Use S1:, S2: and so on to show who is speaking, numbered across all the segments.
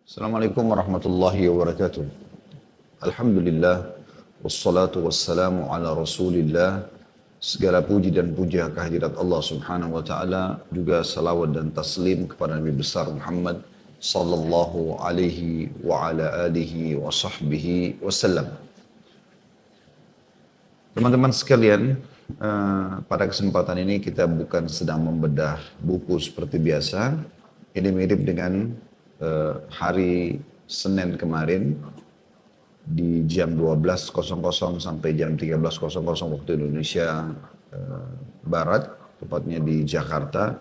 S1: Assalamualaikum warahmatullahi wabarakatuh. Alhamdulillah, wassalatu wassalamu ala rasulillah. Segala puji dan puja kehadirat Allah subhanahu wa ta'ala. Juga salawat dan taslim kepada Nabi besar Muhammad sallallahu alaihi wa ala alihi wa sahbihi wasallam. Teman-teman sekalian, pada kesempatan ini kita bukan sedang membedah buku seperti biasa. Ini mirip dengan hari Senin kemarin di jam 12.00 sampai jam 13.00 waktu Indonesia Barat, tepatnya di Jakarta.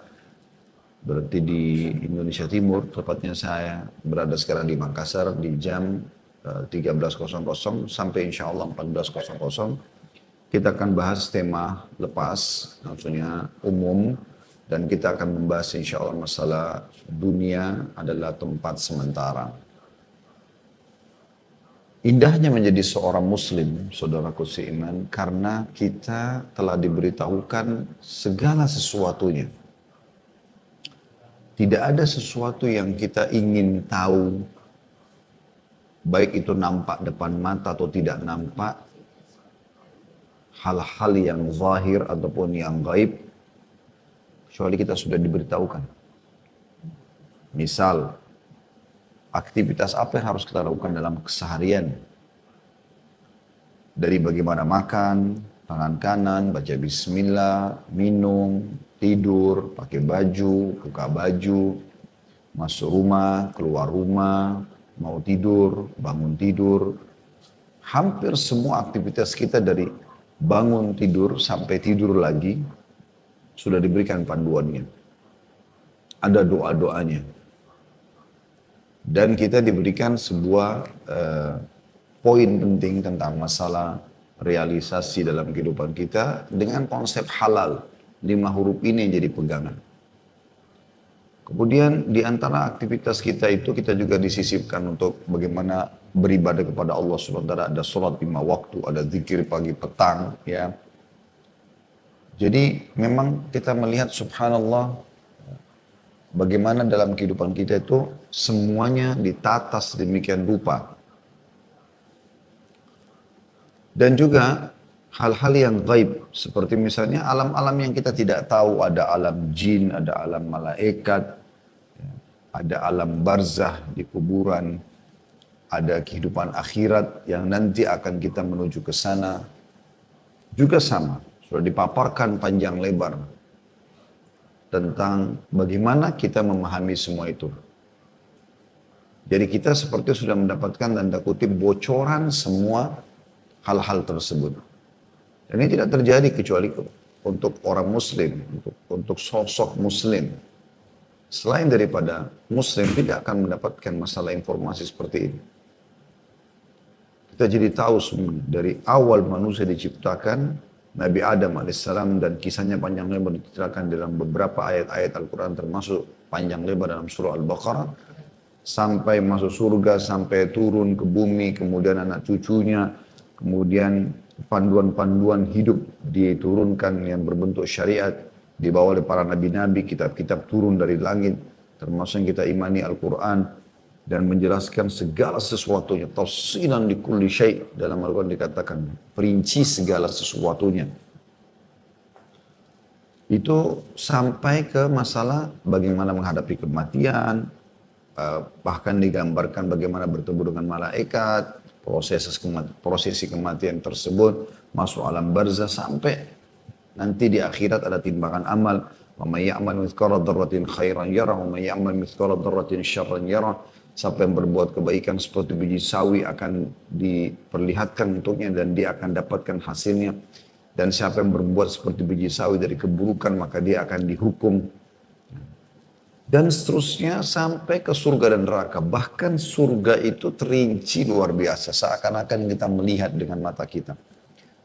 S1: Berarti di Indonesia Timur, tepatnya saya berada sekarang di Makassar di jam 13.00 sampai insya Allah 14.00. Kita akan bahas tema lepas, maksudnya umum, dan kita akan membahas insya Allah masalah dunia adalah tempat sementara. Indahnya menjadi seorang muslim, saudaraku seiman, karena kita telah diberitahukan segala sesuatunya. Tidak ada sesuatu yang kita ingin tahu, baik itu nampak depan mata atau tidak nampak, hal-hal yang zahir ataupun yang gaib, kecuali kita sudah diberitahukan. Misal, aktivitas apa yang harus kita lakukan dalam keseharian. Dari bagaimana makan, tangan kanan, baca bismillah, minum, tidur, pakai baju, buka baju, masuk rumah, keluar rumah, mau tidur, bangun tidur. Hampir semua aktivitas kita dari bangun tidur sampai tidur lagi sudah diberikan panduannya. Ada doa-doanya. Dan kita diberikan sebuah poin penting tentang masalah realisasi dalam kehidupan kita dengan konsep halal. 5 huruf ini yang jadi pegangan. Kemudian di antara aktivitas kita itu kita juga disisipkan untuk bagaimana beribadah kepada Allah SWT. Ada sholat 5 waktu, ada zikir pagi petang, ya. Jadi memang kita melihat subhanallah bagaimana dalam kehidupan kita itu semuanya ditata sedemikian rupa. Dan juga hal-hal yang gaib, seperti misalnya alam-alam yang kita tidak tahu, ada alam jin, ada alam malaikat, ada alam barzah di kuburan, ada kehidupan akhirat yang nanti akan kita menuju ke sana. Juga sama, sudah dipaparkan panjang lebar tentang bagaimana kita memahami semua itu. Jadi kita seperti sudah mendapatkan tanda kutip bocoran semua hal-hal tersebut. Dan ini tidak terjadi kecuali untuk orang muslim, untuk sosok muslim. Selain daripada muslim tidak akan mendapatkan masalah informasi seperti ini. Kita jadi tahu semua dari awal manusia diciptakan, Nabi Adam alaihissalam dan kisahnya panjang lebar diceritakan dalam beberapa ayat-ayat Al-Quran termasuk panjang lebar dalam surah Al-Baqarah. Sampai masuk surga, sampai turun ke bumi, kemudian anak cucunya, kemudian panduan-panduan hidup diturunkan yang berbentuk syariat dibawa oleh para nabi-nabi, kitab-kitab turun dari langit termasuk yang kita imani Al-Quran dan menjelaskan segala sesuatunya, tafsilan li kulli syai', dalam Al-Quran dikatakan perinci segala sesuatunya. Itu sampai ke masalah bagaimana menghadapi kematian, bahkan digambarkan bagaimana bertemu dengan malaikat, prosesi kematian tersebut, masuk alam barzah sampai nanti di akhirat ada timbangan amal. Wa may ya'mal mithqala dzarratin khairan yarah wa may ya'mal mithqala dzarratin syarran yarah. Siapa yang berbuat kebaikan seperti biji sawi akan diperlihatkan untuknya dan dia akan dapatkan hasilnya. Dan siapa yang berbuat seperti biji sawi dari keburukan maka dia akan dihukum. Dan seterusnya sampai ke surga dan neraka. Bahkan surga itu terinci luar biasa. Seakan-akan kita melihat dengan mata kita.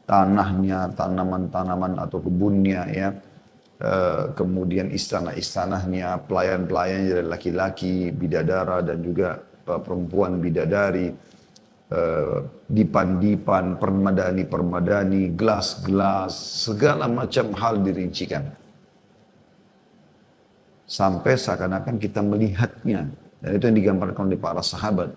S1: Tanahnya, tanaman-tanaman atau kebunnya, ya. Kemudian istana-istananya, pelayan-pelayannya dari laki-laki, bidadara dan juga perempuan bidadari. Dipan-dipan, permadani-permadani, gelas-gelas, segala macam hal dirincikan. Sampai seakan-akan kita melihatnya Dan itu yang digambarkan oleh para sahabat.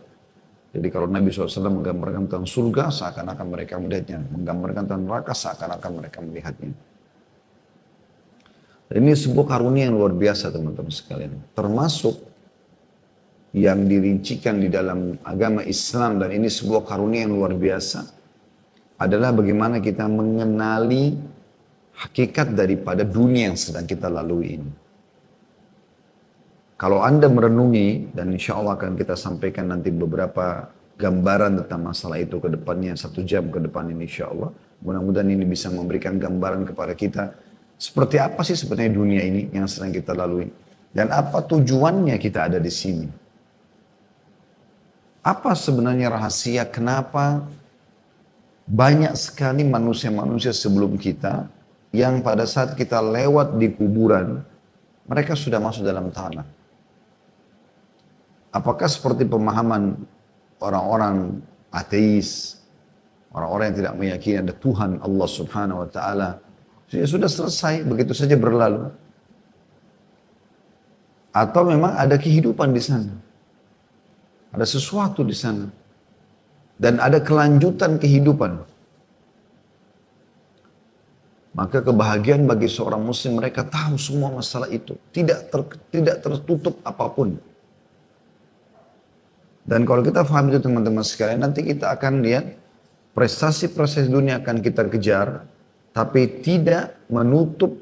S1: Jadi kalau Nabi SAW menggambarkan tentang surga, seakan-akan mereka melihatnya. Menggambarkan tentang neraka, seakan-akan mereka melihatnya. Dan ini sebuah karunia yang luar biasa teman-teman sekalian. Termasuk yang dirincikan di dalam agama Islam, dan ini sebuah karunia yang luar biasa, adalah bagaimana kita mengenali hakikat daripada dunia yang sedang kita lalui ini. Kalau Anda merenungi, dan insya Allah akan kita sampaikan nanti beberapa gambaran tentang masalah itu ke depannya, 1 jam ke depan ini insya Allah. Mudah-mudahan ini bisa memberikan gambaran kepada kita, seperti apa sih sebenarnya dunia ini yang sedang kita lalui. Dan apa tujuannya kita ada di sini. Apa sebenarnya rahasia kenapa banyak sekali manusia-manusia sebelum kita yang pada saat kita lewat di kuburan, mereka sudah masuk dalam tanah. Apakah seperti pemahaman orang-orang ateis, orang-orang yang tidak meyakini ada Tuhan Allah Subhanahu wa taala, sudah selesai, begitu saja berlalu? Atau memang ada kehidupan di sana? Ada sesuatu di sana. Dan ada kelanjutan kehidupan. Maka kebahagiaan bagi seorang muslim, mereka tahu semua masalah itu. Tidak tertutup apapun. Dan kalau kita paham itu teman-teman sekalian, nanti kita akan lihat prestasi-prestasi dunia akan kita kejar, tapi tidak menutup,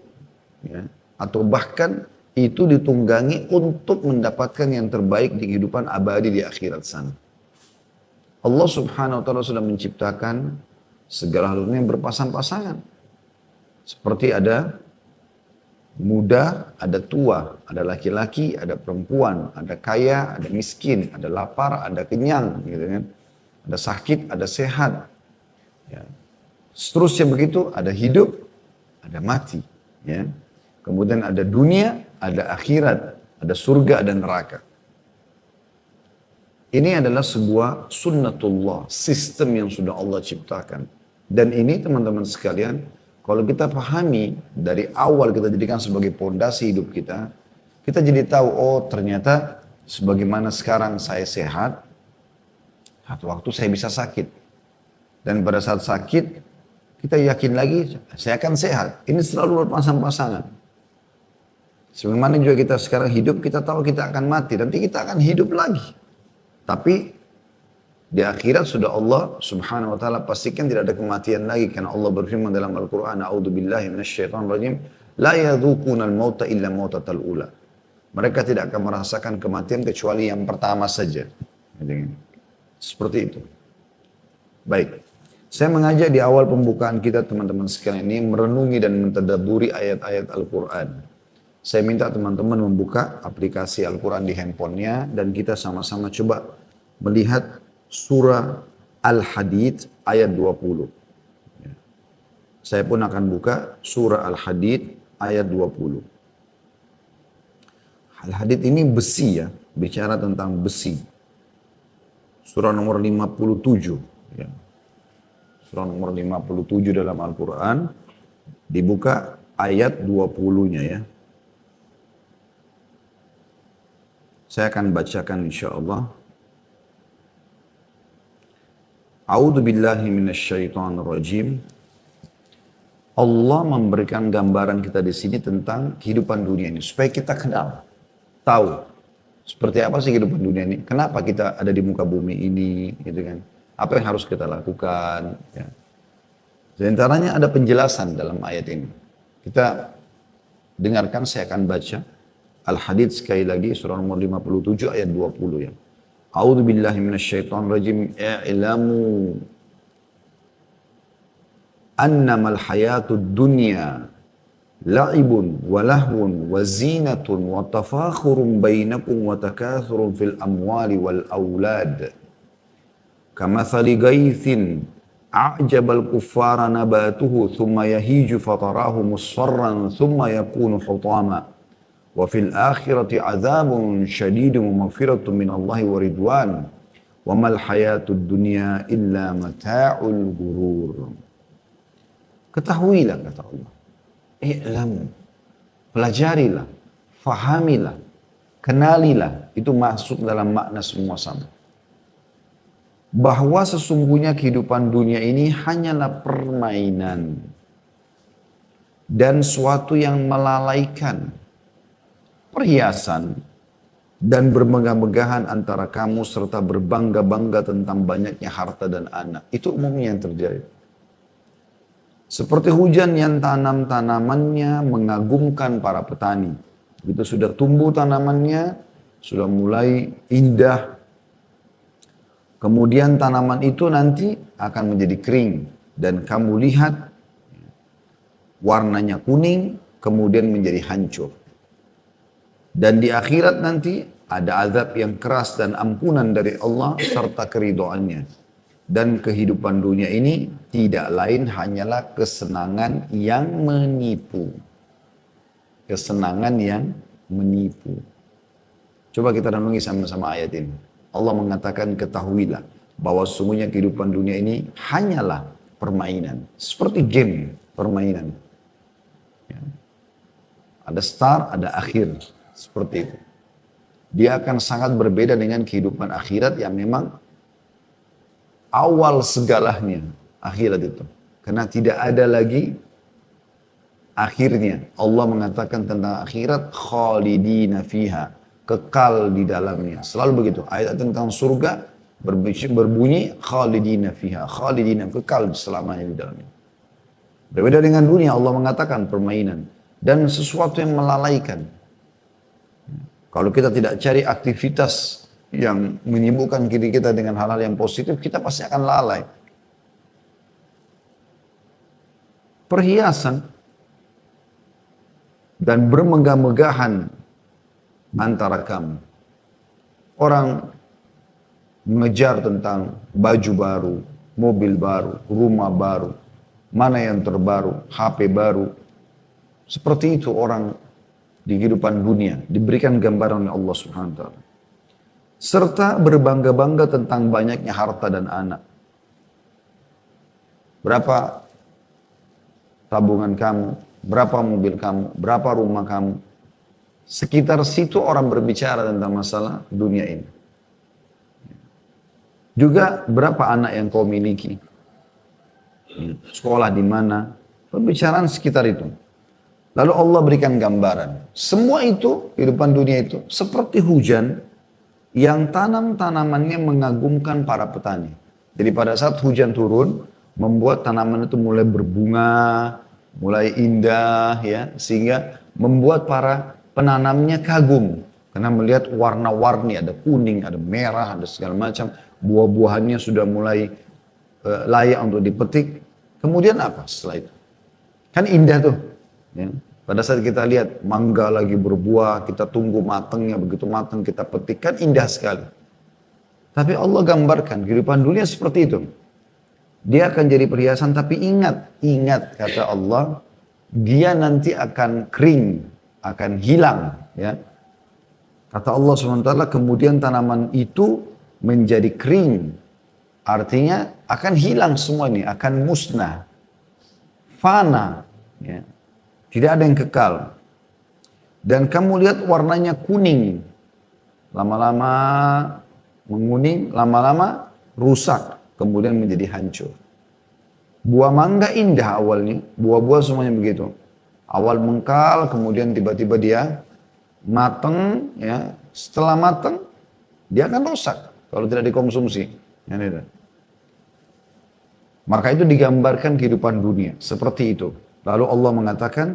S1: ya, atau bahkan itu ditunggangi untuk mendapatkan yang terbaik di kehidupan abadi di akhirat sana. Allah Subhanahu wa taala sudah menciptakan segala halnya berpasang-pasangan. Seperti ada muda, ada tua, ada laki-laki, ada perempuan, ada kaya, ada miskin, ada lapar, ada kenyang, gitu kan. Ada sakit, ada sehat. Ya. Seterusnya begitu, ada hidup, ada mati. Ya. Kemudian ada dunia, ada akhirat, ada surga, ada neraka. Ini adalah sebuah sunnatullah, sistem yang sudah Allah ciptakan. Dan ini teman-teman sekalian, kalau kita pahami dari awal kita jadikan sebagai pondasi hidup kita jadi tahu, oh ternyata sebagaimana sekarang saya sehat, satu waktu saya bisa sakit. Dan pada saat sakit, kita yakin lagi saya akan sehat. Ini selalu berpasang-pasangan. Sebagaimana juga kita sekarang hidup, kita tahu kita akan mati, nanti kita akan hidup lagi. Tapi di akhirat sudah Allah Subhanahu wa taala pastikan tidak ada kematian lagi, karena Allah berfirman dalam Al-Qur'an, a'udzubillahi minasyaitonir rajim, la yadzuqunal mauta illa mautatal ula. Mereka tidak akan merasakan kematian kecuali yang pertama saja. Seperti itu. Baik. Saya mengajak di awal pembukaan kita teman-teman sekalian ini merenungi dan mentadabburi ayat-ayat Al-Qur'an. Saya minta teman-teman membuka aplikasi Al-Quran di handphonenya dan kita sama-sama coba melihat surah Al-Hadid ayat 20. Saya pun akan buka surah Al-Hadid ayat 20. Al-Hadid ini besi ya, bicara tentang besi. Surah nomor 57. Ya. Surah nomor 57 dalam Al-Quran, dibuka ayat 20-nya ya. Saya akan bacakan insyaAllah. A'udzu billahi minasyaitonir rajim. Allah memberikan gambaran kita di sini tentang kehidupan dunia ini supaya kita kenal, tahu seperti apa sih kehidupan dunia ini, kenapa kita ada di muka bumi ini, gitu kan? Apa yang harus kita lakukan? Ya. Di antaranya ada penjelasan dalam ayat ini. Kita dengarkan, saya akan baca. Al-Hadid sekali lagi, surah nomor 57 ayat 20 ya. A'udzu billahi minasyaitonir rajim. I'lamu annamal hayatud dunya la'ibun wa lahwun wa zinatun wa tafakhurun bainakum wa takathurun fil amwali wal aulad. Kamathali gaithin a'jabal kuffara nabatuhu thumma yahiju fatarahu musfarran thumma yakunu hutama. Wa fil akhirati azabun syadidun wa maghfiratun minallahi wa ridwan wa mal hayatud dunya illa mata'ul ghurur. Ketahuilah kata Allah, i'lamu, pelajarilah, fahamilah Kenalilah, itu masuk dalam makna semua sama. Bahwa sesungguhnya kehidupan dunia ini hanyalah permainan. Dan suatu yang melalaikan. Perhiasan dan bermegah-megahan antara kamu serta berbangga-bangga tentang banyaknya harta dan anak. Itu umumnya yang terjadi. Seperti hujan yang tanam-tanamannya mengagumkan para petani. Begitu sudah tumbuh tanamannya, sudah mulai indah. Kemudian tanaman itu nanti akan menjadi kering. Dan kamu lihat warnanya kuning, kemudian menjadi hancur. Dan di akhirat nanti ada azab yang keras dan ampunan dari Allah serta keridhoannya. Dan kehidupan dunia ini tidak lain hanyalah kesenangan yang menipu. Kesenangan yang menipu. Coba kita renungi sama-sama ayat ini. Allah mengatakan ketahuilah bahwa sesungguhnya kehidupan dunia ini hanyalah permainan. Seperti game permainan. Ya. Ada start, ada akhir. Seperti itu. Dia akan sangat berbeda dengan kehidupan akhirat yang memang awal segalanya akhirat itu. Karena tidak ada lagi akhirnya. Allah mengatakan tentang akhirat khalidina fiha, kekal di dalamnya. Selalu begitu. Ayat tentang surga berbunyi khalidina fiha, khalidina, kekal selamanya di dalamnya. Berbeda dengan dunia, Allah mengatakan permainan dan sesuatu yang melalaikan. Kalau kita tidak cari aktivitas yang menyibukkan diri kita dengan hal-hal yang positif, kita pasti akan lalai. Perhiasan dan bermegah-megahan antara kamu. Orang mengejar tentang baju baru, mobil baru, rumah baru, mana yang terbaru, HP baru. Seperti itu orang di kehidupan dunia diberikan gambaran oleh Allah Subhanahu wa taala. Serta berbangga-bangga tentang banyaknya harta dan anak. Berapa tabungan kamu, berapa mobil kamu, berapa rumah kamu. Sekitar situ orang berbicara tentang masalah dunia ini. Juga berapa anak yang kau miliki. Sekolah di mana. Pembicaraan sekitar itu. Lalu Allah berikan gambaran. Semua itu, kehidupan dunia itu, seperti hujan yang tanam-tanamannya mengagumkan para petani. Jadi pada saat hujan turun, membuat tanaman itu mulai berbunga, mulai indah, ya, sehingga membuat para penanamnya kagum. Karena melihat warna-warni, ada kuning, ada merah, ada segala macam. Buah-buahannya sudah mulai layak untuk dipetik. Kemudian apa setelah itu? Kan indah tuh. Ya. Pada saat kita lihat mangga lagi berbuah, kita tunggu matangnya, begitu matang kita petik, kan indah sekali. Tapi Allah gambarkan kehidupan dunia seperti itu. Dia akan jadi perhiasan, tapi ingat kata Allah, dia nanti akan kering, akan hilang. Ya. Kata Allah SWT, kemudian tanaman itu menjadi kering. Artinya akan hilang semua ini, akan musnah. Fana. Ya. Tidak ada yang kekal. Dan kamu lihat warnanya kuning. Lama-lama menguning, lama-lama rusak. Kemudian menjadi hancur. Buah mangga indah awalnya. Buah-buah semuanya begitu. Awal mengkal, kemudian tiba-tiba dia mateng. Ya. Setelah mateng, dia akan rusak. Kalau tidak dikonsumsi. Ya, maka itu digambarkan kehidupan dunia. Seperti itu. Lalu Allah mengatakan,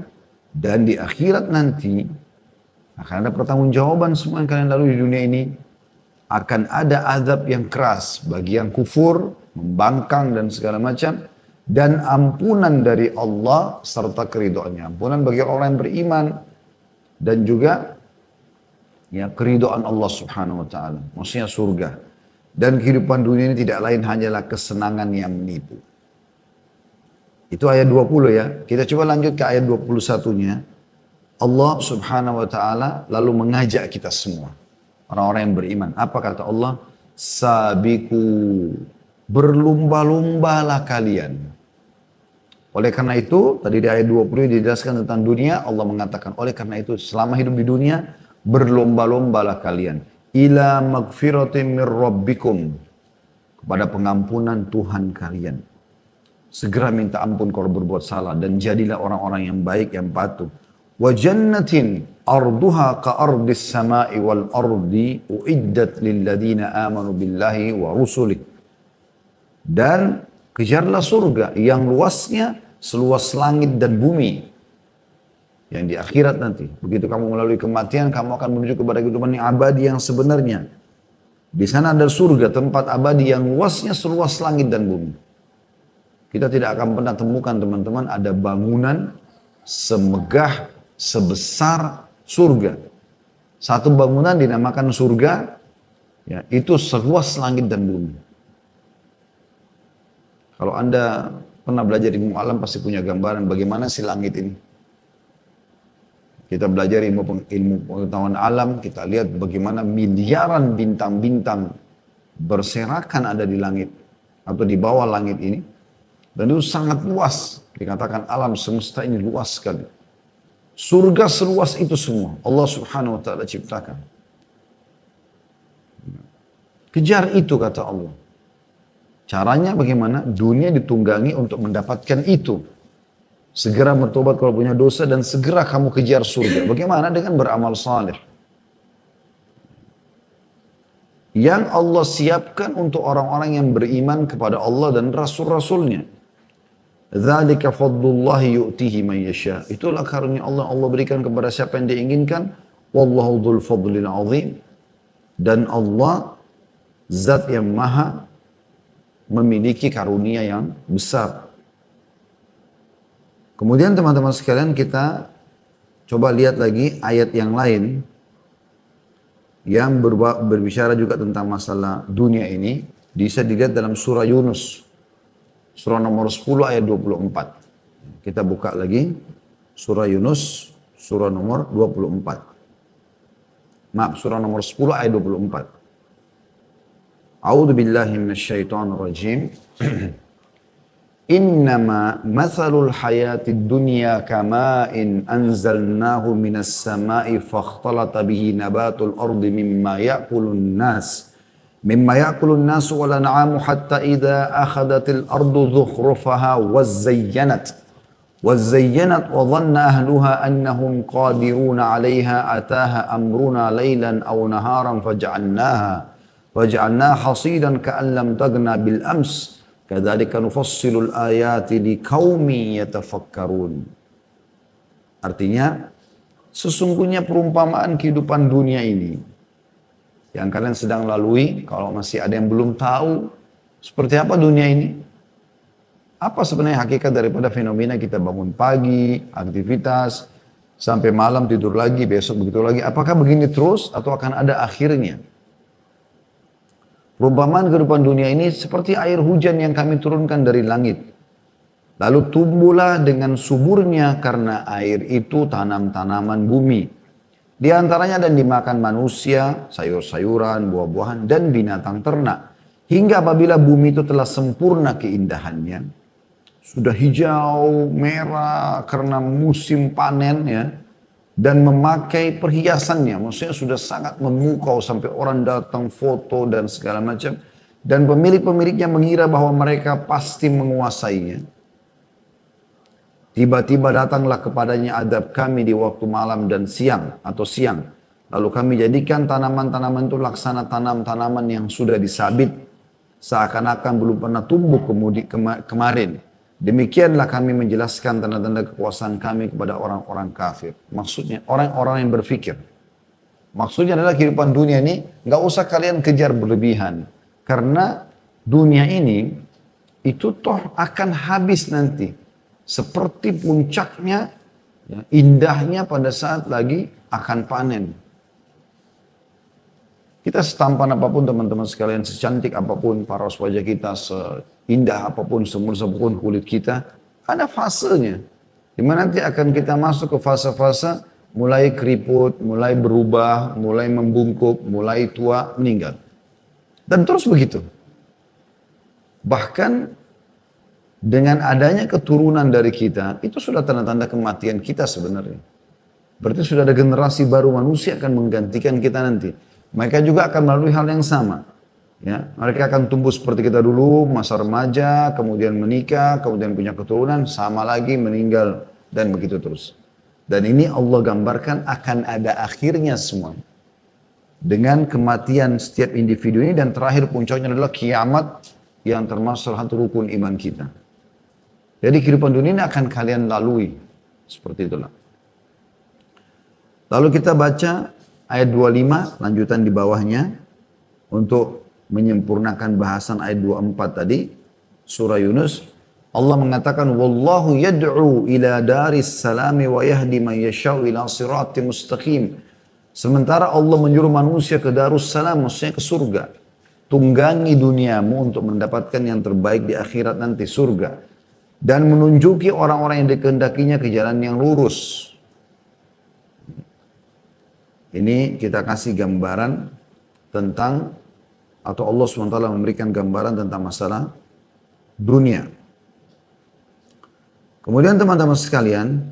S1: dan di akhirat nanti akan ada pertanggungjawaban semua yang kalian lalui di dunia ini. Akan ada azab yang keras bagi yang kufur, membangkang dan segala macam. Dan ampunan dari Allah serta keridhoannya. Ampunan bagi orang yang beriman. Dan juga ya, keridhaan Allah Subhanahu wa taala. Maksudnya surga. Dan kehidupan dunia ini tidak lain hanyalah kesenangan yang menipu. Itu ayat 20 ya. Kita coba lanjut ke ayat 21-nya. Allah Subhanahu wa taala lalu mengajak kita semua, orang-orang yang beriman. Apa kata Allah? Sabiku, berlumba-lumbalah kalian. Oleh karena itu, tadi di ayat 20 dijelaskan tentang dunia, Allah mengatakan, oleh karena itu selama hidup di dunia, berlomba-lombalah kalian ila magfiratin min rabbikum, kepada pengampunan Tuhan kalian. Segera minta ampun kalau berbuat salah dan jadilah orang-orang yang baik, yang patuh. Wa jannatin arduha ka ardis sama'i wal ardi uiddat lil ladina amanu billahi wa rusulih. Dan kejarlah surga yang luasnya seluas langit dan bumi. Yang di akhirat nanti. Begitu kamu melalui kematian, kamu akan menuju kepada kehidupan yang abadi yang sebenarnya. Di sana ada surga, tempat abadi yang luasnya seluas langit dan bumi. Kita tidak akan pernah temukan teman-teman ada bangunan semegah, sebesar surga. Satu bangunan dinamakan surga, ya, itu seluas langit dan bumi. Kalau Anda pernah belajar ilmu alam pasti punya gambaran bagaimana sih langit ini. Kita belajar ilmu pengetahuan alam, kita lihat bagaimana miliaran bintang-bintang berserakan ada di langit atau di bawah langit ini. Dan itu sangat luas. Dikatakan alam semesta ini luas sekali. Surga seluas itu semua. Allah subhanahu wa ta'ala ciptakan. Kejar itu kata Allah. Caranya bagaimana? Dunia ditunggangi untuk mendapatkan itu. Segera bertobat kalau punya dosa dan segera kamu kejar surga. Bagaimana? Dengan beramal saleh. Yang Allah siapkan untuk orang-orang yang beriman kepada Allah dan Rasul-Rasulnya. Dzalika fadlullahi yu'tihi man yasha. Itulah karunia Allah, Allah berikan kepada siapa yang diinginkan. Wallahu dzul fadlil azim. Dan Allah zat yang maha memiliki karunia yang besar. Kemudian teman-teman sekalian kita coba lihat lagi ayat yang lain yang berbicara juga tentang masalah dunia ini. Bisa dilihat dalam surah Yunus. Surah nomor 10 ayat 24. Kita buka lagi surah Yunus surah nomor 24. Maaf, surah nomor 10 ayat 24. A'udzu billahi minasyaitonir rajim. Innama mathalul hayatid dunya kama'in anzalnahu minas sama'i fakhtalata bihi nabatul ardi mimma ya'kulun nas wal an'amu hatta idza akhadatil ardu zukhrufaha wazayyanat wa dhanna ahluha annahum qadiruna 'alayha ataha amruna laylan aw naharan faj'alnaha hasidan ka'an lam taghna bil ams. Kadzalika nufassilul ayati liqaumin yatafakkarun. Artinya, sesungguhnya perumpamaan kehidupan dunia ini yang kalian sedang lalui, kalau masih ada yang belum tahu seperti apa dunia ini, apa sebenarnya hakikat daripada fenomena kita bangun pagi, aktivitas, sampai malam tidur lagi, besok begitu lagi, apakah begini terus atau akan ada akhirnya? Perumpamaan kehidupan dunia ini seperti air hujan yang kami turunkan dari langit. Lalu tumbuhlah dengan suburnya karena air itu tanam-tanaman bumi. Di antaranya dan dimakan manusia, sayur-sayuran, buah-buahan, dan binatang ternak. Hingga apabila bumi itu telah sempurna keindahannya, sudah hijau, merah karena musim panen ya, dan memakai perhiasannya, maksudnya sudah sangat memukau sampai orang datang foto dan segala macam. Dan pemilik-pemiliknya mengira bahwa mereka pasti menguasainya. Tiba-tiba datanglah kepadanya adab kami di waktu malam dan siang atau siang. Lalu kami jadikan tanaman-tanaman itu laksana tanam-tanaman yang sudah disabit. Seakan-akan belum pernah tumbuh kemarin. Demikianlah kami menjelaskan tanda-tanda kekuasaan kami kepada orang-orang kafir. Maksudnya orang-orang yang berfikir. Maksudnya adalah kehidupan dunia ini nggak usah kalian kejar berlebihan. Karena dunia ini itu toh akan habis nanti. Seperti puncaknya, ya, indahnya pada saat lagi akan panen. Kita setampan apapun teman-teman sekalian, secantik apapun paras wajah kita, seindah apapun, semulus apapun kulit kita, ada fasenya. Dimana nanti akan kita masuk ke fase-fase mulai keriput, mulai berubah, mulai membungkuk, mulai tua, meninggal. Dan terus begitu. Bahkan dengan adanya keturunan dari kita, itu sudah tanda-tanda kematian kita sebenarnya. Berarti sudah ada generasi baru manusia akan menggantikan kita nanti. Mereka juga akan melalui hal yang sama. Ya, mereka akan tumbuh seperti kita dulu, masa remaja, kemudian menikah, kemudian punya keturunan, sama lagi meninggal, dan begitu terus. Dan ini Allah gambarkan akan ada akhirnya semua. Dengan kematian setiap individu ini, dan terakhir puncaknya adalah kiamat yang termasuk salah satu rukun iman kita. Jadi kehidupan dunia ini akan kalian lalui. Seperti itulah. Lalu kita baca ayat 25, lanjutan di bawahnya, untuk menyempurnakan bahasan ayat 24 tadi, surah Yunus. Allah mengatakan, Wallahu yad'u ila daris salami wa yahdi man yasha'u ila sirati mustaqim. Sementara Allah menyuruh manusia ke Darussalam, maksudnya ke surga. Tunggangi duniamu untuk mendapatkan yang terbaik di akhirat nanti, surga. Dan menunjuki orang-orang yang dikehendakinya ke jalan yang lurus. Ini kita kasih gambaran tentang, atau Allah SWT memberikan gambaran tentang masalah dunia. Kemudian teman-teman sekalian,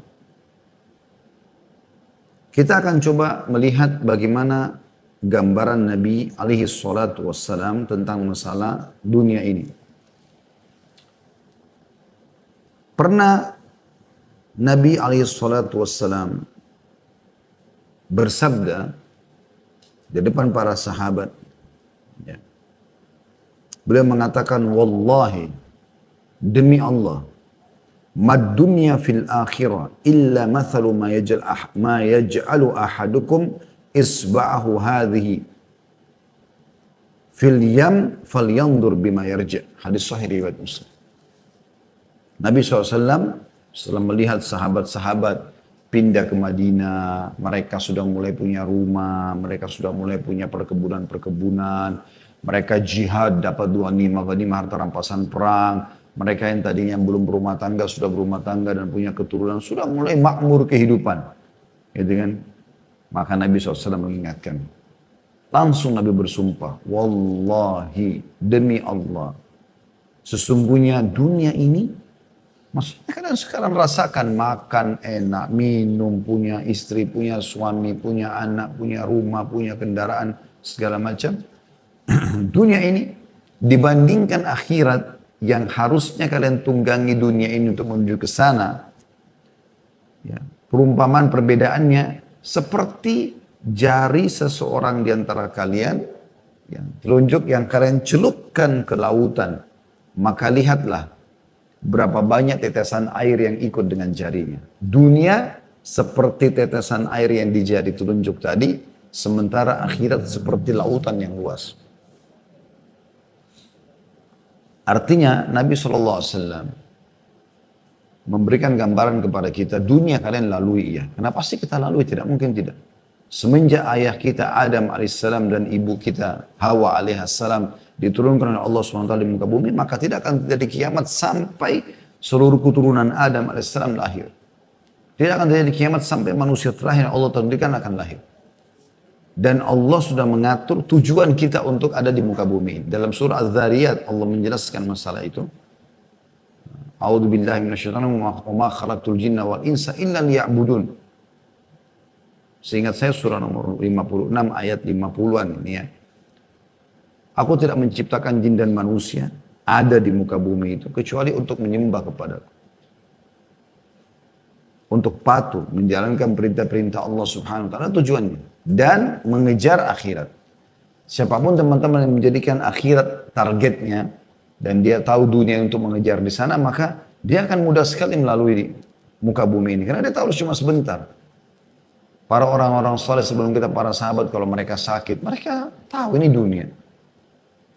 S1: kita akan coba melihat bagaimana gambaran Nabi alaihi salatu wassalam tentang masalah dunia ini. Pernah Nabi alaihi salatu wassalam bersabda di depan para sahabat. Ya. Beliau mengatakan, Wallahi, demi Allah, mad dunya fil akhirah illa mathalu ma yaj'alu ahadukum isba'ahu hadhihi fil yam falyandur bima yarji'. Hadis sahih riwayat Muslim. Nabi SAW setelah melihat sahabat-sahabat pindah ke Madinah, mereka sudah mulai punya rumah, mereka sudah mulai punya perkebunan-perkebunan, mereka jihad dapat dua ghanimah harta rampasan perang. Mereka yang tadinya belum berumah tangga, sudah berumah tangga dan punya keturunan, sudah mulai makmur kehidupan. Gitu kan? Maka Nabi SAW mengingatkan. Langsung Nabi bersumpah, Wallahi, demi Allah, sesungguhnya dunia ini, maksudnya kalian sekarang rasakan makan enak, minum, punya istri, punya suami, punya anak, punya rumah, punya kendaraan, segala macam. Dunia ini dibandingkan akhirat, yang harusnya kalian tunggangi dunia ini untuk menuju ke sana. Ya, perumpamaan perbedaannya seperti jari seseorang di antara kalian, yang telunjuk yang kalian celupkan ke lautan. Maka lihatlah berapa banyak tetesan air yang ikut dengan jarinya. Dunia seperti tetesan air yang di jari telunjuk tadi, sementara akhirat seperti lautan yang luas. Artinya Nabi SAW memberikan gambaran kepada kita, dunia kalian lalui ya. Kenapa sih kita lalui? Tidak mungkin tidak. Semenjak ayah kita Adam alaihissalam dan ibu kita Hawa alaihissalam diturunkan oleh Allah SWT di muka bumi, maka tidak akan terjadi kiamat sampai seluruh keturunan Adam alaihissalam lahir. Tidak akan terjadi kiamat sampai manusia terakhir Allah takdirkan akan lahir. Dan Allah sudah mengatur tujuan kita untuk ada di muka bumi. Dalam surah Az-Zariyat Allah menjelaskan masalah itu. A'udzu billahi minasyaitonir rajim. Wa ma khalaqtul jinna wal insa illa liya'budun. Seingat saya surah nomor 56 ayat 50-an ini ya. Aku tidak menciptakan jin dan manusia ada di muka bumi itu kecuali untuk menyembah kepadaku. Untuk patuh menjalankan perintah-perintah Allah Subhanahu wa taala tujuannya. Dan mengejar akhirat. Siapapun teman-teman yang menjadikan akhirat targetnya dan dia tahu dunia untuk mengejar di sana, maka dia akan mudah sekali melalui muka bumi ini. Karena dia tahu cuma sebentar. Para orang-orang saleh sebelum kita, para sahabat, kalau mereka sakit, mereka tahu ini dunia.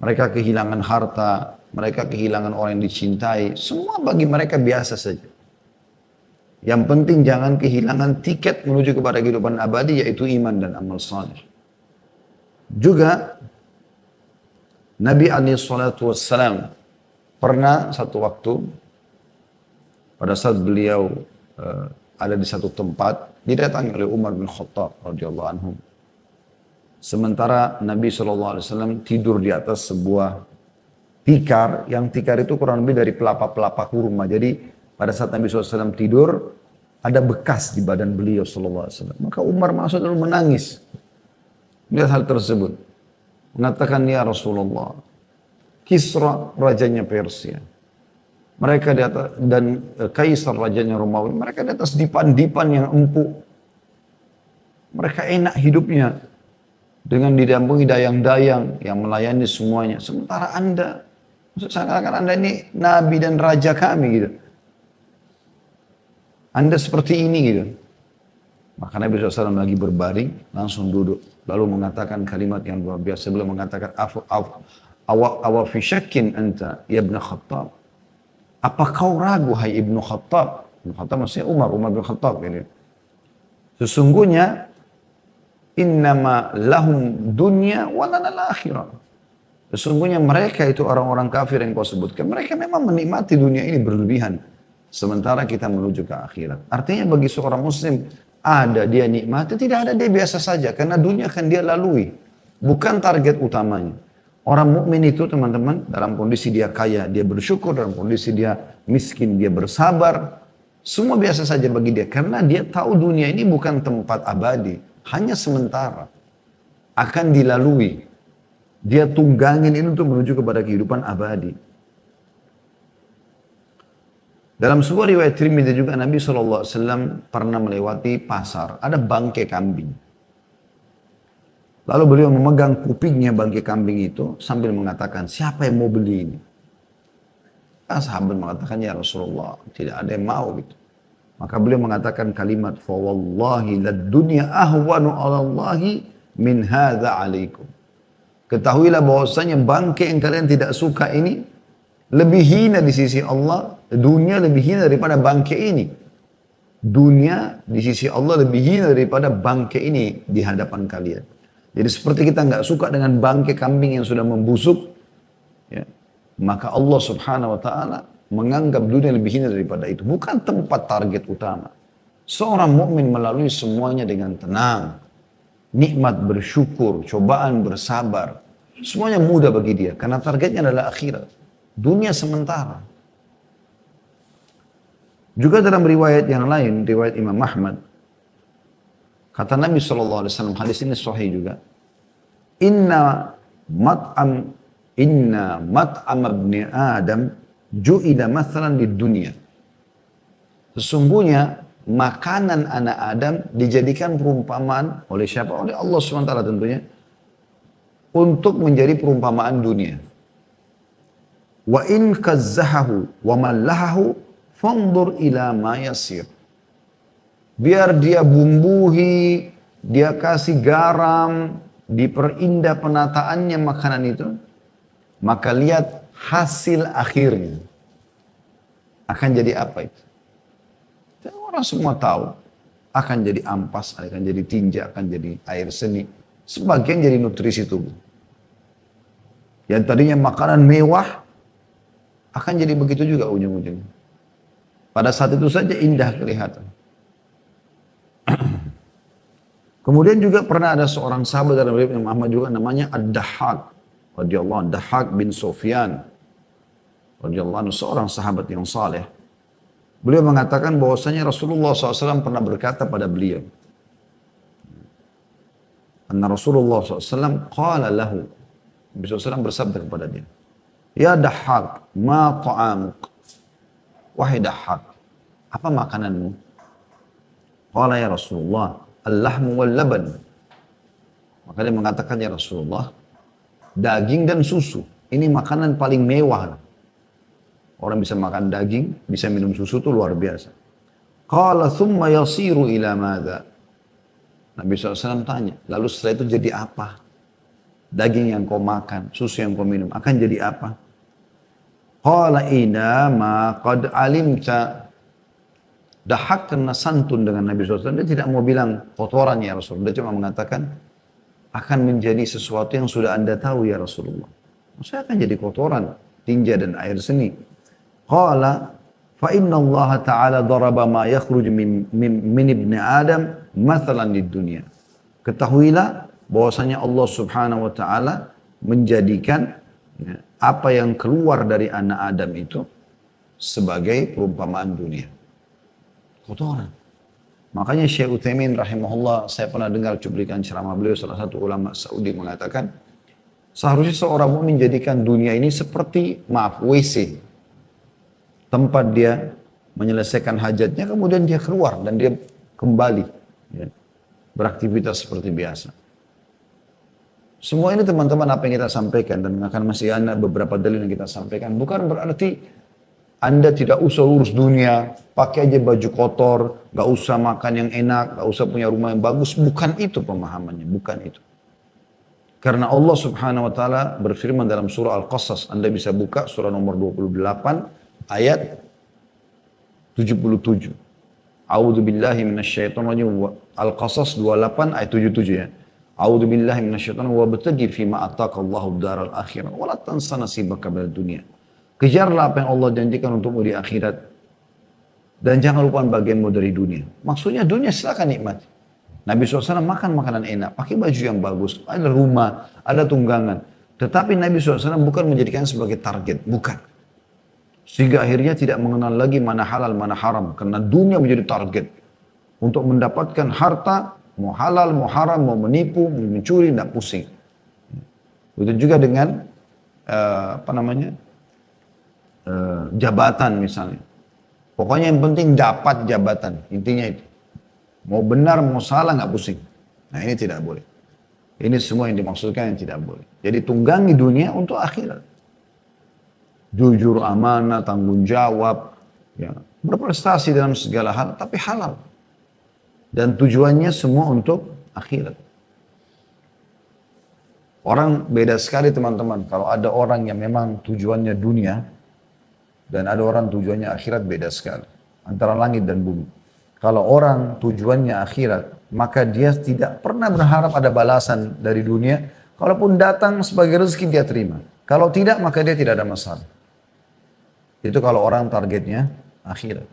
S1: Mereka kehilangan harta, mereka kehilangan orang yang dicintai. Semua bagi mereka biasa saja. Yang penting jangan kehilangan tiket menuju kepada kehidupan abadi, yaitu iman dan amal saleh. Juga Nabi SAW pernah satu waktu pada saat beliau ada di satu tempat didatangi oleh Umar bin Khattab radhiyallahu anhu. Sementara Nabi SAW tidur di atas sebuah tikar, yang tikar itu kurang lebih dari pelapa-pelapa kurma. Jadi pada saat Nabi SAW tidur, ada bekas di badan beliau sallallahu alaihi wasallam. Maka Umar masuk lalu menangis melihat hal tersebut. Mengatakan, ya Rasulullah, Kisra rajanya Persia, mereka di atas, dan Kaisar rajanya Romawi, mereka di atas dipan-dipan yang empuk. Mereka enak hidupnya dengan didampingi dayang-dayang yang melayani semuanya. Sementara Anda, seakan-akan Anda ini nabi dan raja kami gitu. Anda seperti ini gitu. Maka Nabi SAW lagi berbaring, langsung duduk. Lalu mengatakan kalimat yang luar biasa. Beliau mengatakan, awa fi syakkin anta ya ibn Khattab. Apa kau ragu hai ibnu Khattab? Ibnu Khattab maksudnya Umar bin Khattab ini. Sesungguhnya innama lahum dunya wa lana al-akhirah. Sesungguhnya mereka itu orang-orang kafir yang kau sebutkan. Mereka memang menikmati dunia ini berlebihan. Sementara kita menuju ke akhirat. Artinya bagi seorang muslim, ada dia nikmati, tidak ada dia biasa saja. Karena dunia akan dia lalui. Bukan target utamanya. Orang mukmin itu teman-teman, dalam kondisi dia kaya, dia bersyukur. Dalam kondisi dia miskin, dia bersabar. Semua biasa saja bagi dia. Karena dia tahu dunia ini bukan tempat abadi. Hanya sementara. Akan dilalui. Dia tunggangin ini untuk menuju kepada kehidupan abadi. Dalam sebuah riwayat Tirmidzi juga Nabi SAW pernah melewati pasar. Ada bangkai kambing. Lalu beliau memegang kupingnya bangkai kambing itu sambil mengatakan, siapa yang mau beli ini? Sahabat mengatakan, ya Rasulullah, tidak ada yang mau gitu. Maka beliau mengatakan kalimat, fawallahi lad dunya ahwanu 'ala Allahi min hadza 'alaikum. Ketahuilah bahwasanya bangkai yang kalian tidak suka ini lebih hina di sisi Allah, dunia lebih hina daripada bangkai ini. Dunia di sisi Allah lebih hina daripada bangkai ini di hadapan kalian. Jadi seperti kita nggak suka dengan bangkai kambing yang sudah membusuk, ya, maka Allah Subhanahu Wa Taala menganggap dunia lebih hina daripada itu. Bukan tempat target utama. Seorang mukmin melalui semuanya dengan tenang, nikmat bersyukur, cobaan bersabar, semuanya mudah bagi dia karena targetnya adalah akhirat. Dunia sementara. Juga dalam riwayat yang lain, riwayat Imam Ahmad, kata Nabi SAW, hadis ini sahih juga. Inna mat'am ibni Adam ju'ila mathalan di dunia. Sesungguhnya makanan anak Adam dijadikan perumpamaan oleh siapa? Oleh Allah SWT tentunya. Untuk menjadi perumpamaan dunia. Wa in kazzahahu wa mallahahu fanzur ila ma yasir. Biar dia bumbuhi, dia kasih garam, diperindah penataannya makanan itu, maka lihat hasil akhirnya. Akan jadi apa itu? Dan orang semua tahu, akan jadi ampas, akan jadi tinja, akan jadi air seni. Sebagian jadi nutrisi tubuh. Yang tadinya makanan mewah, akan jadi begitu juga ujung-ujungnya. Pada saat itu saja indah kelihatan. Kemudian juga pernah ada seorang sahabat dalam riwayat Imam Ahmad juga namanya Ad-Dahhak radhiyallahu anhu, Dahhak bin Sufyan radhiyallahu anhu, seorang sahabat yang saleh. Beliau mengatakan bahwasanya Rasulullah SAW pernah berkata pada beliau, anna Rasulullah SAW qala lahu, Nabi SAW bersabda kepada dia, ya Dahhak, ma ta'amuk? Wahai Dahhak, apa makananmu? Qala ya Rasulullah, al-lahmu wal laban. Maka dia mengatakan, ya Rasulullah, daging dan susu. Ini makanan paling mewah. Orang bisa makan daging, bisa minum susu itu luar biasa. Qala thumma yasiru ila madza? Nabi SAW tanya, lalu setelah itu jadi apa? Daging yang kau makan, susu yang kau minum, akan jadi apa? Qala ina ma qad alimta. Dahhak karena santun dengan Nabi SAW. Dia tidak mau bilang kotoran ya Rasulullah. Dia cuma mengatakan akan menjadi sesuatu yang sudah anda tahu ya Rasulullah. Maksudnya akan jadi kotoran, tinja dan air seni. Qala fa inna Allah Ta'ala daraba ma yakhruj min ibni Adam mathalan di dunia. Ketahuilah bahwasanya Allah Subhanahu wa Ta'ala menjadikan ya, apa yang keluar dari anak Adam itu sebagai perumpamaan dunia. Kotoran. Makanya Syekh Utsaimin rahimahullah, saya pernah dengar cuplikan ceramah beliau, salah satu ulama Saudi mengatakan, seharusnya seorang mukmin menjadikan dunia ini seperti, maaf, WC. Tempat dia menyelesaikan hajatnya, kemudian dia keluar dan dia kembali. Ya, beraktivitas seperti biasa. Semua ini teman-teman apa yang kita sampaikan, dan akan masih ada beberapa dalil yang kita sampaikan, bukan berarti Anda tidak usah urus dunia, pakai aja baju kotor, gak usah makan yang enak, gak usah punya rumah yang bagus. Bukan itu pemahamannya, bukan itu. Karena Allah subhanahu wa ta'ala berfirman dalam surah Al-Qasas, Anda bisa buka surah nomor 28 ayat 77. A'udzu billahi minasyaitonir rajim. Al-Qasas 28 ayat 77 ya. A'udzu billahi minasyaitonir wa bataghi fima ataqallahu daral akhirah wa la tansa nasibaka minad dunya. Kejarlah apa yang Allah janjikan untukmu di akhirat dan jangan lupa bagianmu dari dunia. Maksudnya dunia silakan nikmati. Nabi SAW makan makanan enak, pakai baju yang bagus, ada rumah, ada tunggangan. Tetapi Nabi SAW bukan menjadikan sebagai target, bukan. Sehingga akhirnya tidak mengenal lagi mana halal, mana haram. Karena dunia menjadi target. Untuk mendapatkan harta, mau halal, mau haram, mau menipu, mau mencuri, tidak pusing. Begitu juga dengan jabatan misalnya. Pokoknya yang penting dapat jabatan, intinya itu. Mau benar, mau salah, nggak pusing. Nah ini tidak boleh. Ini semua yang dimaksudkan yang tidak boleh. Jadi tunggangi dunia untuk akhirat. Jujur, amanah, tanggung jawab, ya, berprestasi dalam segala hal, tapi halal. Dan tujuannya semua untuk akhirat. Orang beda sekali teman-teman. Kalau ada orang yang memang tujuannya dunia, dan ada orang tujuannya akhirat, beda sekali. Antara langit dan bumi. Kalau orang tujuannya akhirat, maka dia tidak pernah berharap ada balasan dari dunia. Kalaupun datang sebagai rezeki dia terima. Kalau tidak, maka dia tidak ada masalah. Itu kalau orang targetnya akhirat.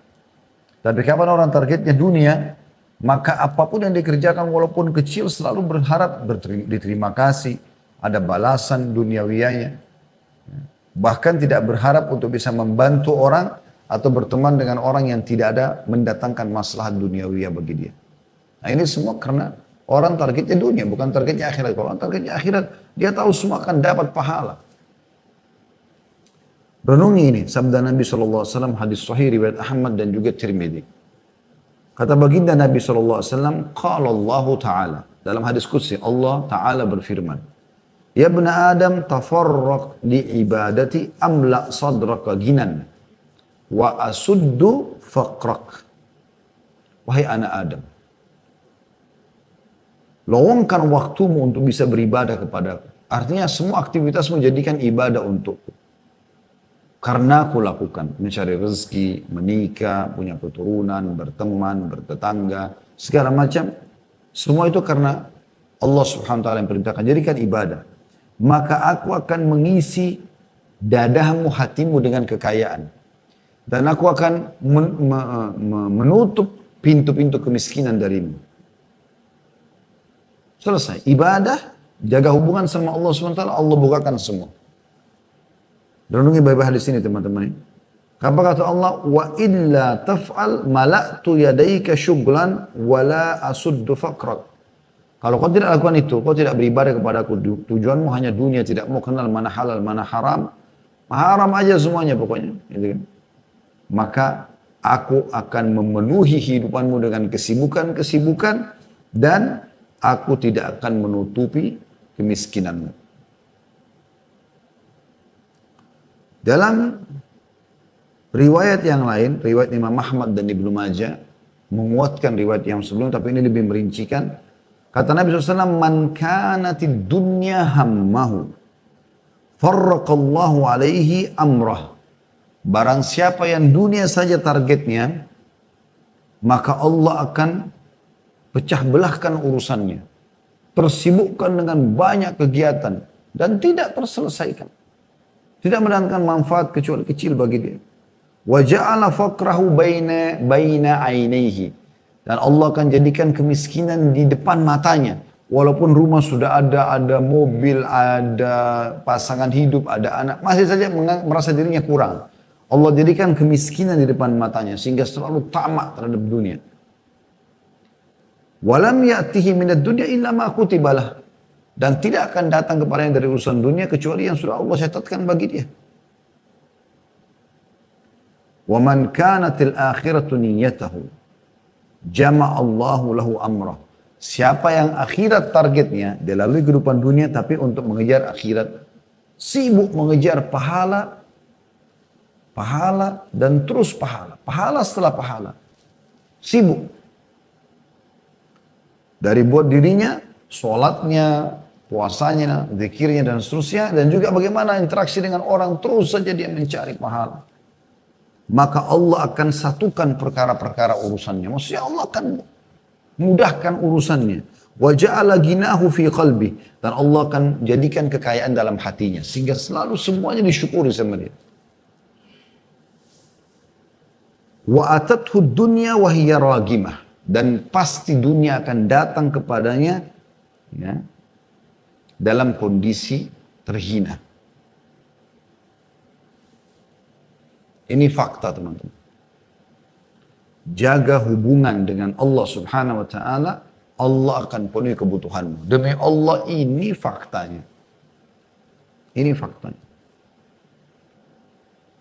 S1: Tapi kapan orang targetnya dunia, maka apapun yang dikerjakan walaupun kecil selalu berharap diterima kasih, ada balasan duniawiyanya. Bahkan tidak berharap untuk bisa membantu orang atau berteman dengan orang yang tidak ada mendatangkan masalah duniawiyah bagi dia. Nah ini semua karena orang targetnya dunia, bukan targetnya akhirat. Kalau orang targetnya akhirat, dia tahu semua akan dapat pahala. Renungi ini, sabda Nabi SAW, hadis sahih riwayat Ahmad dan juga Tirmidzi. Kata baginda Nabi SAW, qala Allah Ta'ala. Dalam hadis qudsi, Allah Ta'ala berfirman, ya ibn Adam tafarraq li ibadati amla sadraka ginan wa asuddu faqrak. Wahai anak Adam, luangkan waktumu untuk bisa beribadah kepadaku. Artinya semua aktivitasmu jadikan ibadah untukku. Karena aku lakukan, mencari rezeki, menikah, punya keturunan, berteman, bertetangga, segala macam. Semua itu karena Allah subhanahu wa ta'ala yang perintahkan, jadikan ibadah. Maka aku akan mengisi dadamu, hatimu dengan kekayaan. Dan aku akan menutup pintu-pintu kemiskinan darimu. Selesai. Ibadah, jaga hubungan sama Allah subhanahu wa ta'ala, Allah bukakan semua. Renungi baik-baik hadis ini teman-teman. Apa kata Allah? Wa illa taf'al mala'tu yadaika syughlan wala asuddu faqrak. Kalau kau tidak lakukan itu, kau tidak beribadah kepadaku, tujuanmu hanya dunia, tidak mau kenal mana halal, mana haram. Haram aja semuanya pokoknya. Gitu kan? Maka aku akan memenuhi hidupanmu dengan kesibukan-kesibukan dan aku tidak akan menutupi kemiskinanmu. Dalam riwayat yang lain, riwayat Imam Ahmad dan Ibnu Majah menguatkan riwayat yang sebelum, tapi ini lebih merincikan. Kata Nabi SAW, man kanatid dunya hammahu, farraqallahu alaihi amrah. Barang siapa yang dunia saja targetnya, maka Allah akan pecah belahkan urusannya. Tersibukkan dengan banyak kegiatan dan tidak terselesaikan. Tidak mendatangkan manfaat kecuali kecil bagi dia. Wa ja'ala faqrahu baina ainaihi. Dan Allah akan jadikan kemiskinan di depan matanya. Walaupun rumah sudah ada mobil, ada pasangan hidup, ada anak, masih saja merasa dirinya kurang. Allah jadikan kemiskinan di depan matanya sehingga selalu tamak terhadap dunia. Walam ya'tihi minad dunya illa ma kutibalah. Dan tidak akan datang kepadanya dari urusan dunia kecuali yang sudah Allah catatkan bagi dia. Wa man kanatil akhiratu niyyatahu jama'allahu lahu amrah. Siapa yang akhirat targetnya, dia lalui kehidupan dunia tapi untuk mengejar akhirat, sibuk mengejar pahala, pahala dan terus pahala, pahala setelah pahala, sibuk. Dari buat dirinya, sholatnya, puasanya, zikirnya dan seterusnya, dan juga bagaimana interaksi dengan orang, terus saja dia mencari pahala. Maka Allah akan satukan perkara-perkara urusannya. Maksudnya Allah akan mudahkan urusannya. Wa ja'ala ginahu fi qalbi, dan Allah akan jadikan kekayaan dalam hatinya sehingga selalu semuanya disyukuri sama dia. Wa atathu dunya wa hiya ragimah, dan pasti dunia akan datang kepadanya ya, dalam kondisi terhina. Ini fakta teman-teman. Jaga hubungan dengan Allah subhanahu wa ta'ala, Allah akan penuhi kebutuhanmu. Demi Allah, ini faktanya. Ini faktanya.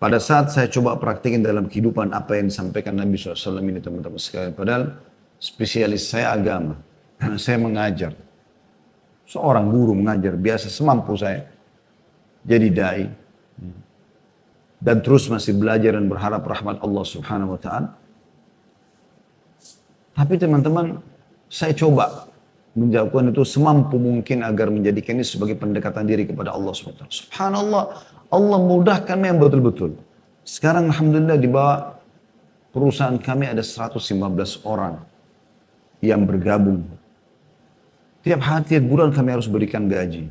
S1: Pada saat saya coba praktikin dalam kehidupan apa yang disampaikan Nabi SAW ini teman-teman sekalian. Padahal spesialis saya agama. Saya mengajar. Seorang guru mengajar biasa semampu saya. Jadi dai. Dan terus masih belajar dan berharap rahmat Allah subhanahu wa ta'ala. Tapi teman-teman, saya coba menjauhkan itu semampu mungkin agar menjadikan ini sebagai pendekatan diri kepada Allah SWT. Subhanallah, Allah mudahkan yang betul-betul. Sekarang Alhamdulillah di bawah perusahaan kami ada 115 orang yang bergabung. Tiap hari, tiap bulan kami harus berikan gaji.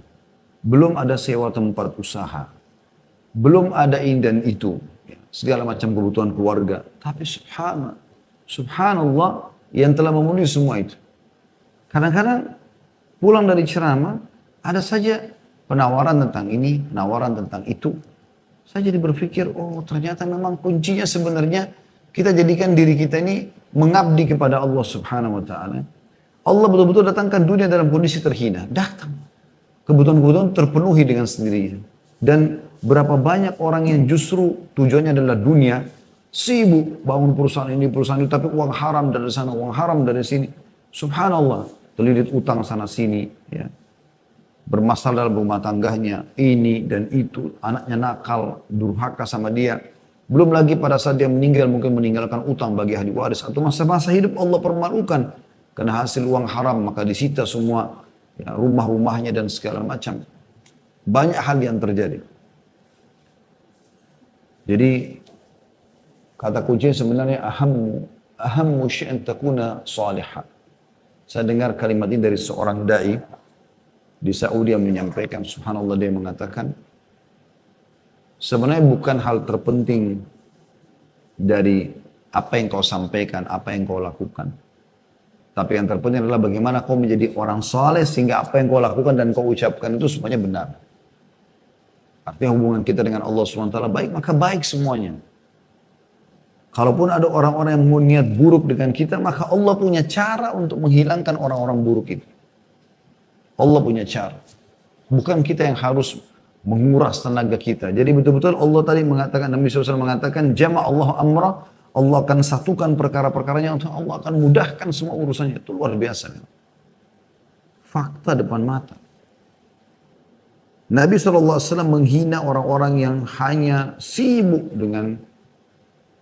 S1: Belum ada sewa tempat usaha. Belum ada ini dan itu. Segala macam kebutuhan keluarga. Tapi subhanallah, yang telah memenuhi semua itu. Kadang-kadang pulang dari ceramah, ada saja penawaran tentang ini, penawaran tentang itu. Saya jadi berpikir, oh ternyata memang kuncinya sebenarnya kita jadikan diri kita ini mengabdi kepada Allah subhanahu wa ta'ala. Allah betul-betul datangkan dunia dalam kondisi terhina. Datang. Kebutuhan-kebutuhan terpenuhi dengan sendirinya. Dan berapa banyak orang yang justru tujuannya adalah dunia, sibuk bangun perusahaan ini, perusahaan itu, tapi uang haram dari sana, uang haram dari sini. Subhanallah, terlilit utang sana sini, ya. Bermasalah dalam rumah tangganya, ini dan itu, anaknya nakal, durhaka sama dia. Belum lagi pada saat dia meninggal, mungkin meninggalkan utang bagi ahli waris, atau masa-masa hidup Allah permalukan, karena hasil uang haram, maka disita semua ya, rumah-rumahnya dan segala macam. Banyak hal yang terjadi. Jadi, kata kuncinya sebenarnya ahammu syai'an takuna salihah. Saya dengar kalimat ini dari seorang dai di Saudi yang menyampaikan, subhanallah, dia mengatakan, sebenarnya bukan hal terpenting dari apa yang kau sampaikan, apa yang kau lakukan. Tapi yang terpenting adalah bagaimana kau menjadi orang saleh sehingga apa yang kau lakukan dan kau ucapkan itu semuanya benar. Artinya hubungan kita dengan Allah SWT baik, maka baik semuanya. Kalaupun ada orang-orang yang mau niat buruk dengan kita, maka Allah punya cara untuk menghilangkan orang-orang buruk itu. Allah punya cara. Bukan kita yang harus menguras tenaga kita. Jadi betul-betul Allah tadi mengatakan, Nabi SAW mengatakan, jama'allahu amra, Allah akan satukan perkara-perkaranya, Allah akan mudahkan semua urusannya. Itu luar biasa. Fakta depan mata. Nabi SAW menghina orang-orang yang hanya sibuk dengan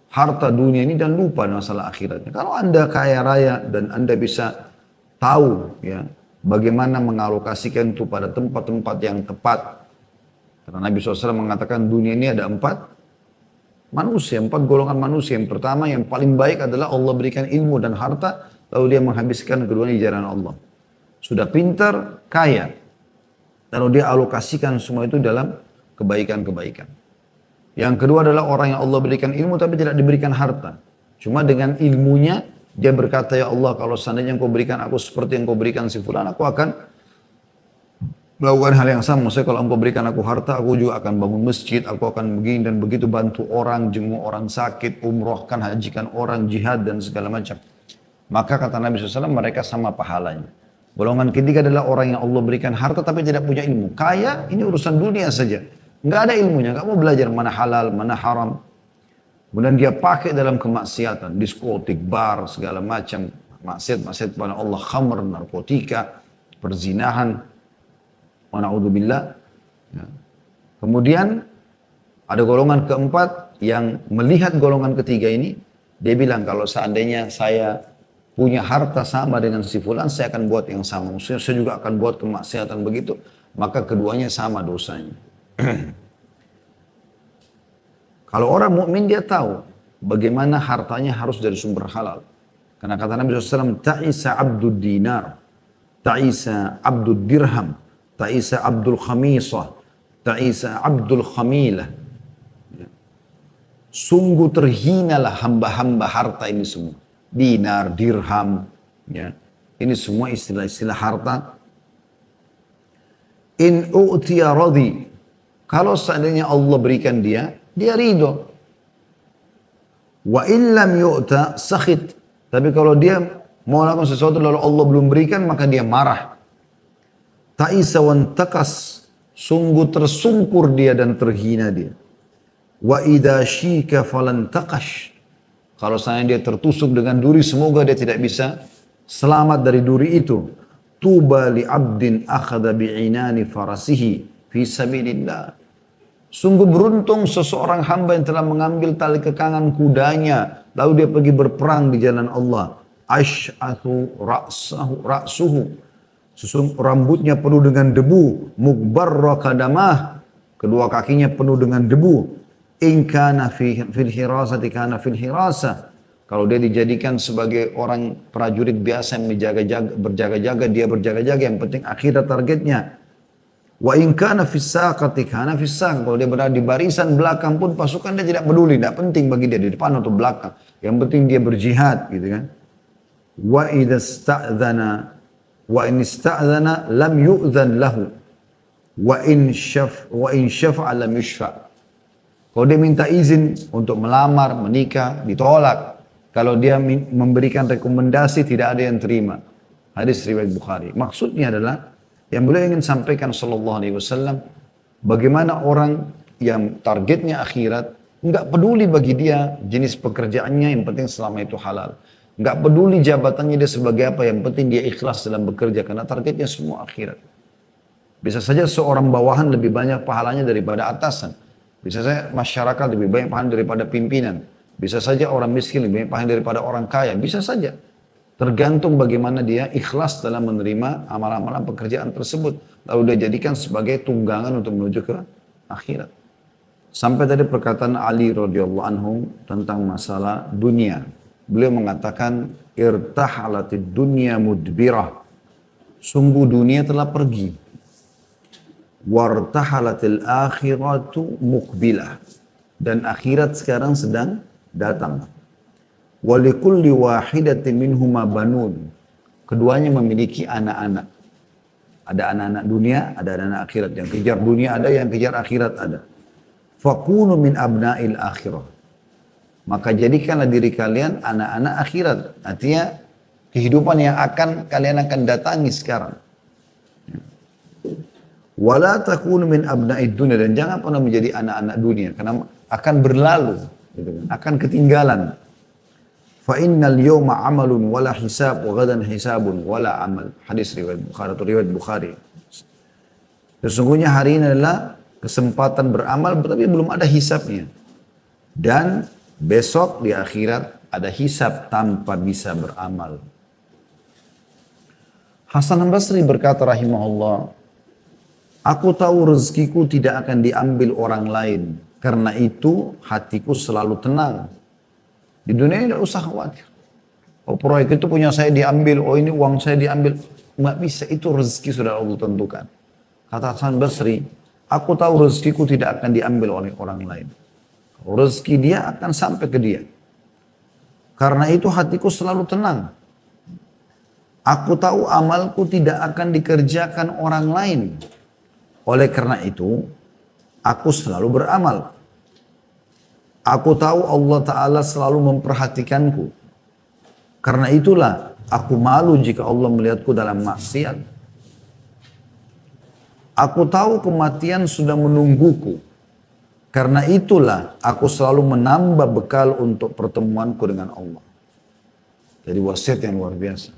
S1: harta dunia ini dan lupa masalah akhiratnya. Kalau Anda kaya raya dan Anda bisa tahu ya bagaimana mengalokasikan itu pada tempat-tempat yang tepat. Karena Nabi SAW mengatakan dunia ini ada 4 golongan manusia. Yang pertama, yang paling baik adalah Allah berikan ilmu dan harta, lalu dia menghabiskan keduanya di jalan Allah. Sudah pintar, kaya. Lalu dia alokasikan semua itu dalam kebaikan-kebaikan. Yang kedua adalah orang yang Allah berikan ilmu tapi tidak diberikan harta. Cuma dengan ilmunya dia berkata, ya Allah, kalau seandainya engkau berikan aku seperti yang engkau berikan si fulan, aku akan melakukan hal yang sama. Maksudnya kalau engkau berikan aku harta, aku juga akan bangun masjid, aku akan begini dan begitu, bantu orang, jenguk orang sakit, umrohkan, hajikan orang, jihad dan segala macam. maka kata Nabi SAW mereka sama pahalanya. Golongan ketiga adalah orang yang Allah berikan harta tapi tidak punya ilmu. Kaya, ini urusan dunia saja. Nggak ada ilmunya, nggak mau belajar mana halal, mana haram. Kemudian dia pakai dalam kemaksiatan, diskotik, bar, segala macam. Maksiat kepada Allah, khamr, narkotika, perzinahan. Wa na'udzubillah. Ya. Kemudian ada golongan keempat yang melihat golongan ketiga ini, dia bilang kalau seandainya saya punya harta sama dengan si fulan, saya akan buat yang sama. Maksudnya saya juga akan buat kemaksiatan begitu, maka keduanya sama dosanya. Kalau orang mukmin dia tahu bagaimana hartanya harus dari sumber halal. Karena kata Nabi SAW, ta'isa abdul dinar, ta'isa abdul dirham, ta'isa abdul khamisah, ta'isa abdul khamilah. Sungguh terhinalah hamba-hamba harta ini semua. Dinar, dirham, ya. Ini semua istilah-istilah harta. In u'tiya radhi. Kalau seandainya Allah berikan dia ridho. Wa illam yu'ta sakhit. Tapi kalau dia mau lakukan sesuatu lalu Allah belum berikan, maka dia marah. Ta'isa wan takas. Sungguh tersungkur dia dan terhina dia. Wa idha syika falan taqash. Kalau saya dia tertusuk dengan duri, semoga dia tidak bisa selamat dari duri itu. Tuba li abdin akhadha bi'inani farasihi fi sabilillah. Sungguh beruntung seseorang hamba yang telah mengambil tali kekangan kudanya, lalu dia pergi berperang di jalan Allah. Ash'athu ra'suhu. Rambutnya penuh dengan debu. Mukbarra kadamah. Kedua kakinya penuh dengan debu. In kana fil hirasati kana fil hirasa. Kalau dia dijadikan sebagai orang prajurit biasa yang berjaga-jaga, dia berjaga-jaga, yang penting akhirat targetnya. Wa in kana fis saqati kana fis saq. Kalau dia berada di barisan belakang pun pasukan dia tidak peduli, tidak penting bagi dia di depan atau belakang. Yang penting dia berjihad, gitu kan. Wa idza sta'dzana wa in ista'dzana lam yu'dzan lahu. Wa in syafa'a lam yushfa'. Kalau dia minta izin untuk melamar, menikah, ditolak. Kalau dia memberikan rekomendasi, tidak ada yang terima. Hadis riwayat Bukhari. Maksudnya adalah, yang beliau ingin sampaikan sallallahu alaihi wasallam, bagaimana orang yang targetnya akhirat, enggak peduli bagi dia jenis pekerjaannya, yang penting selama itu halal. Enggak peduli jabatannya dia sebagai apa, yang penting dia ikhlas dalam bekerja, karena targetnya semua akhirat. Bisa saja seorang bawahan lebih banyak pahalanya daripada atasan. Bisa saja masyarakat lebih banyak pahala daripada pimpinan. Bisa saja orang miskin lebih banyak pahala daripada orang kaya. Bisa saja. Tergantung bagaimana dia ikhlas dalam menerima amalan-amalan pekerjaan tersebut. Lalu dia jadikan sebagai tunggangan untuk menuju ke akhirat. Sampai tadi perkataan Ali radhiyallahu anhu tentang masalah dunia. Beliau mengatakan, irtahalatid dunya mudbirah. Sungguh dunia telah pergi. Wartahalatil akhiratu mukbilah. Dan akhirat sekarang sedang datang. Walikulli wahidatin minhuma banun. Keduanya memiliki anak-anak. Ada anak-anak dunia, ada anak-anak akhirat. Yang kejar dunia ada, yang kejar akhirat ada. Fakunu min abna'il akhirah. Maka jadikanlah diri kalian anak-anak akhirat. Artinya kehidupan yang kalian akan datangi sekarang. Wala takunu min abna'id dunia, dan jangan pernah menjadi anak-anak dunia karena akan berlalu, gitu kan? Akan ketinggalan. Fa innal yawma amalun wala hisab wa ghadan hisabun wala amal. Hadis riwayat Bukhari. Sesungguhnya hari ini adalah kesempatan beramal tapi belum ada hisabnya. Dan besok di akhirat ada hisab tanpa bisa beramal. Hasan Basri berkata rahimahullah, aku tahu rezekiku tidak akan diambil orang lain. Karena itu hatiku selalu tenang. Di dunia ini tidak usah khawatir. Oh proyek itu punya saya diambil, oh ini uang saya diambil. Nggak bisa, itu rezeki sudah Allah tentukan. Kata Hasan Basri, aku tahu rezekiku tidak akan diambil oleh orang lain. Rezeki dia akan sampai ke dia. Karena itu hatiku selalu tenang. Aku tahu amalku tidak akan dikerjakan orang lain. Oleh karena itu, aku selalu beramal. Aku tahu Allah Ta'ala selalu memperhatikanku. Karena itulah aku malu jika Allah melihatku dalam maksiat. Aku tahu kematian sudah menungguku. Karena itulah aku selalu menambah bekal untuk pertemuanku dengan Allah. Jadi wasiat yang luar biasa.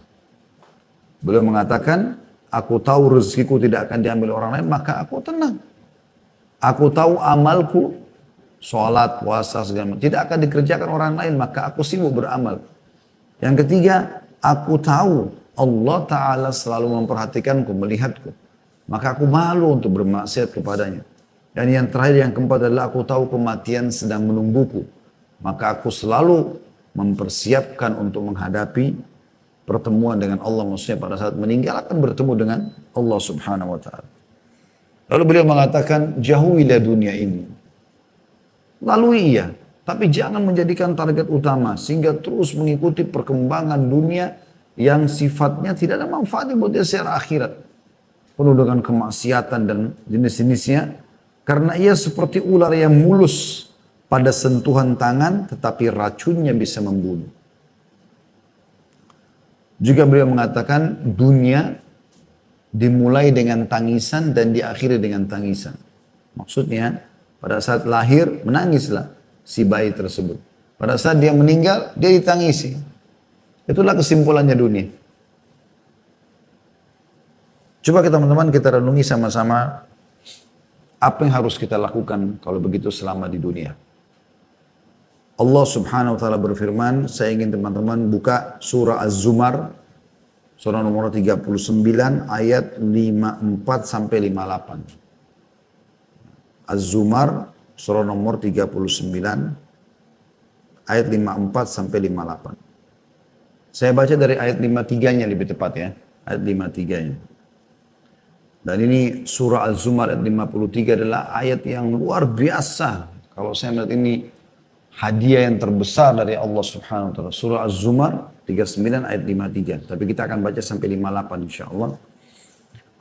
S1: Beliau mengatakan, aku tahu rezekiku tidak akan diambil orang lain, maka aku tenang. Aku tahu amalku, sholat, puasa, segala macam, tidak akan dikerjakan orang lain, maka aku sibuk beramal. Yang ketiga, aku tahu Allah Ta'ala selalu memperhatikanku, melihatku. Maka aku malu untuk bermaksiat kepadanya. Dan yang terakhir, yang keempat adalah aku tahu kematian sedang menungguku. Maka aku selalu mempersiapkan untuk menghadapi pertemuan dengan Allah. Maksudnya pada saat meninggal akan bertemu dengan Allah Subhanahu wa Ta'ala. Lalu beliau mengatakan, jauhilah dunia ini. Lalui iya, tapi jangan menjadikan target utama sehingga terus mengikuti perkembangan dunia yang sifatnya tidak ada manfaatnya buat dia secara akhirat. Penuh dengan kemaksiatan dan jenis-jenisnya. Karena ia seperti ular yang mulus pada sentuhan tangan tetapi racunnya bisa membunuh. Juga beliau mengatakan dunia dimulai dengan tangisan dan diakhiri dengan tangisan. Maksudnya pada saat lahir menangislah si bayi tersebut. Pada saat dia meninggal dia ditangisi. Itulah kesimpulannya dunia. Coba teman-teman kita renungi sama-sama apa yang harus kita lakukan kalau begitu selama di dunia. Allah Subhanahu wa Ta'ala berfirman, saya ingin teman-teman buka surah Az-Zumar, surah nomor 39 ayat 54 sampai 58. Az-Zumar, surah nomor 39 ayat 54 sampai 58. Saya baca dari ayat 53-nya lebih tepat ya, ayat 53-nya. Dan ini surah Az-Zumar ayat 53 adalah ayat yang luar biasa. Kalau saya melihat ini hadiah yang terbesar dari Allah Subhanahu wa Ta'ala. Surah Az-Zumar 39 ayat 53. Tapi kita akan baca sampai 58 insyaAllah.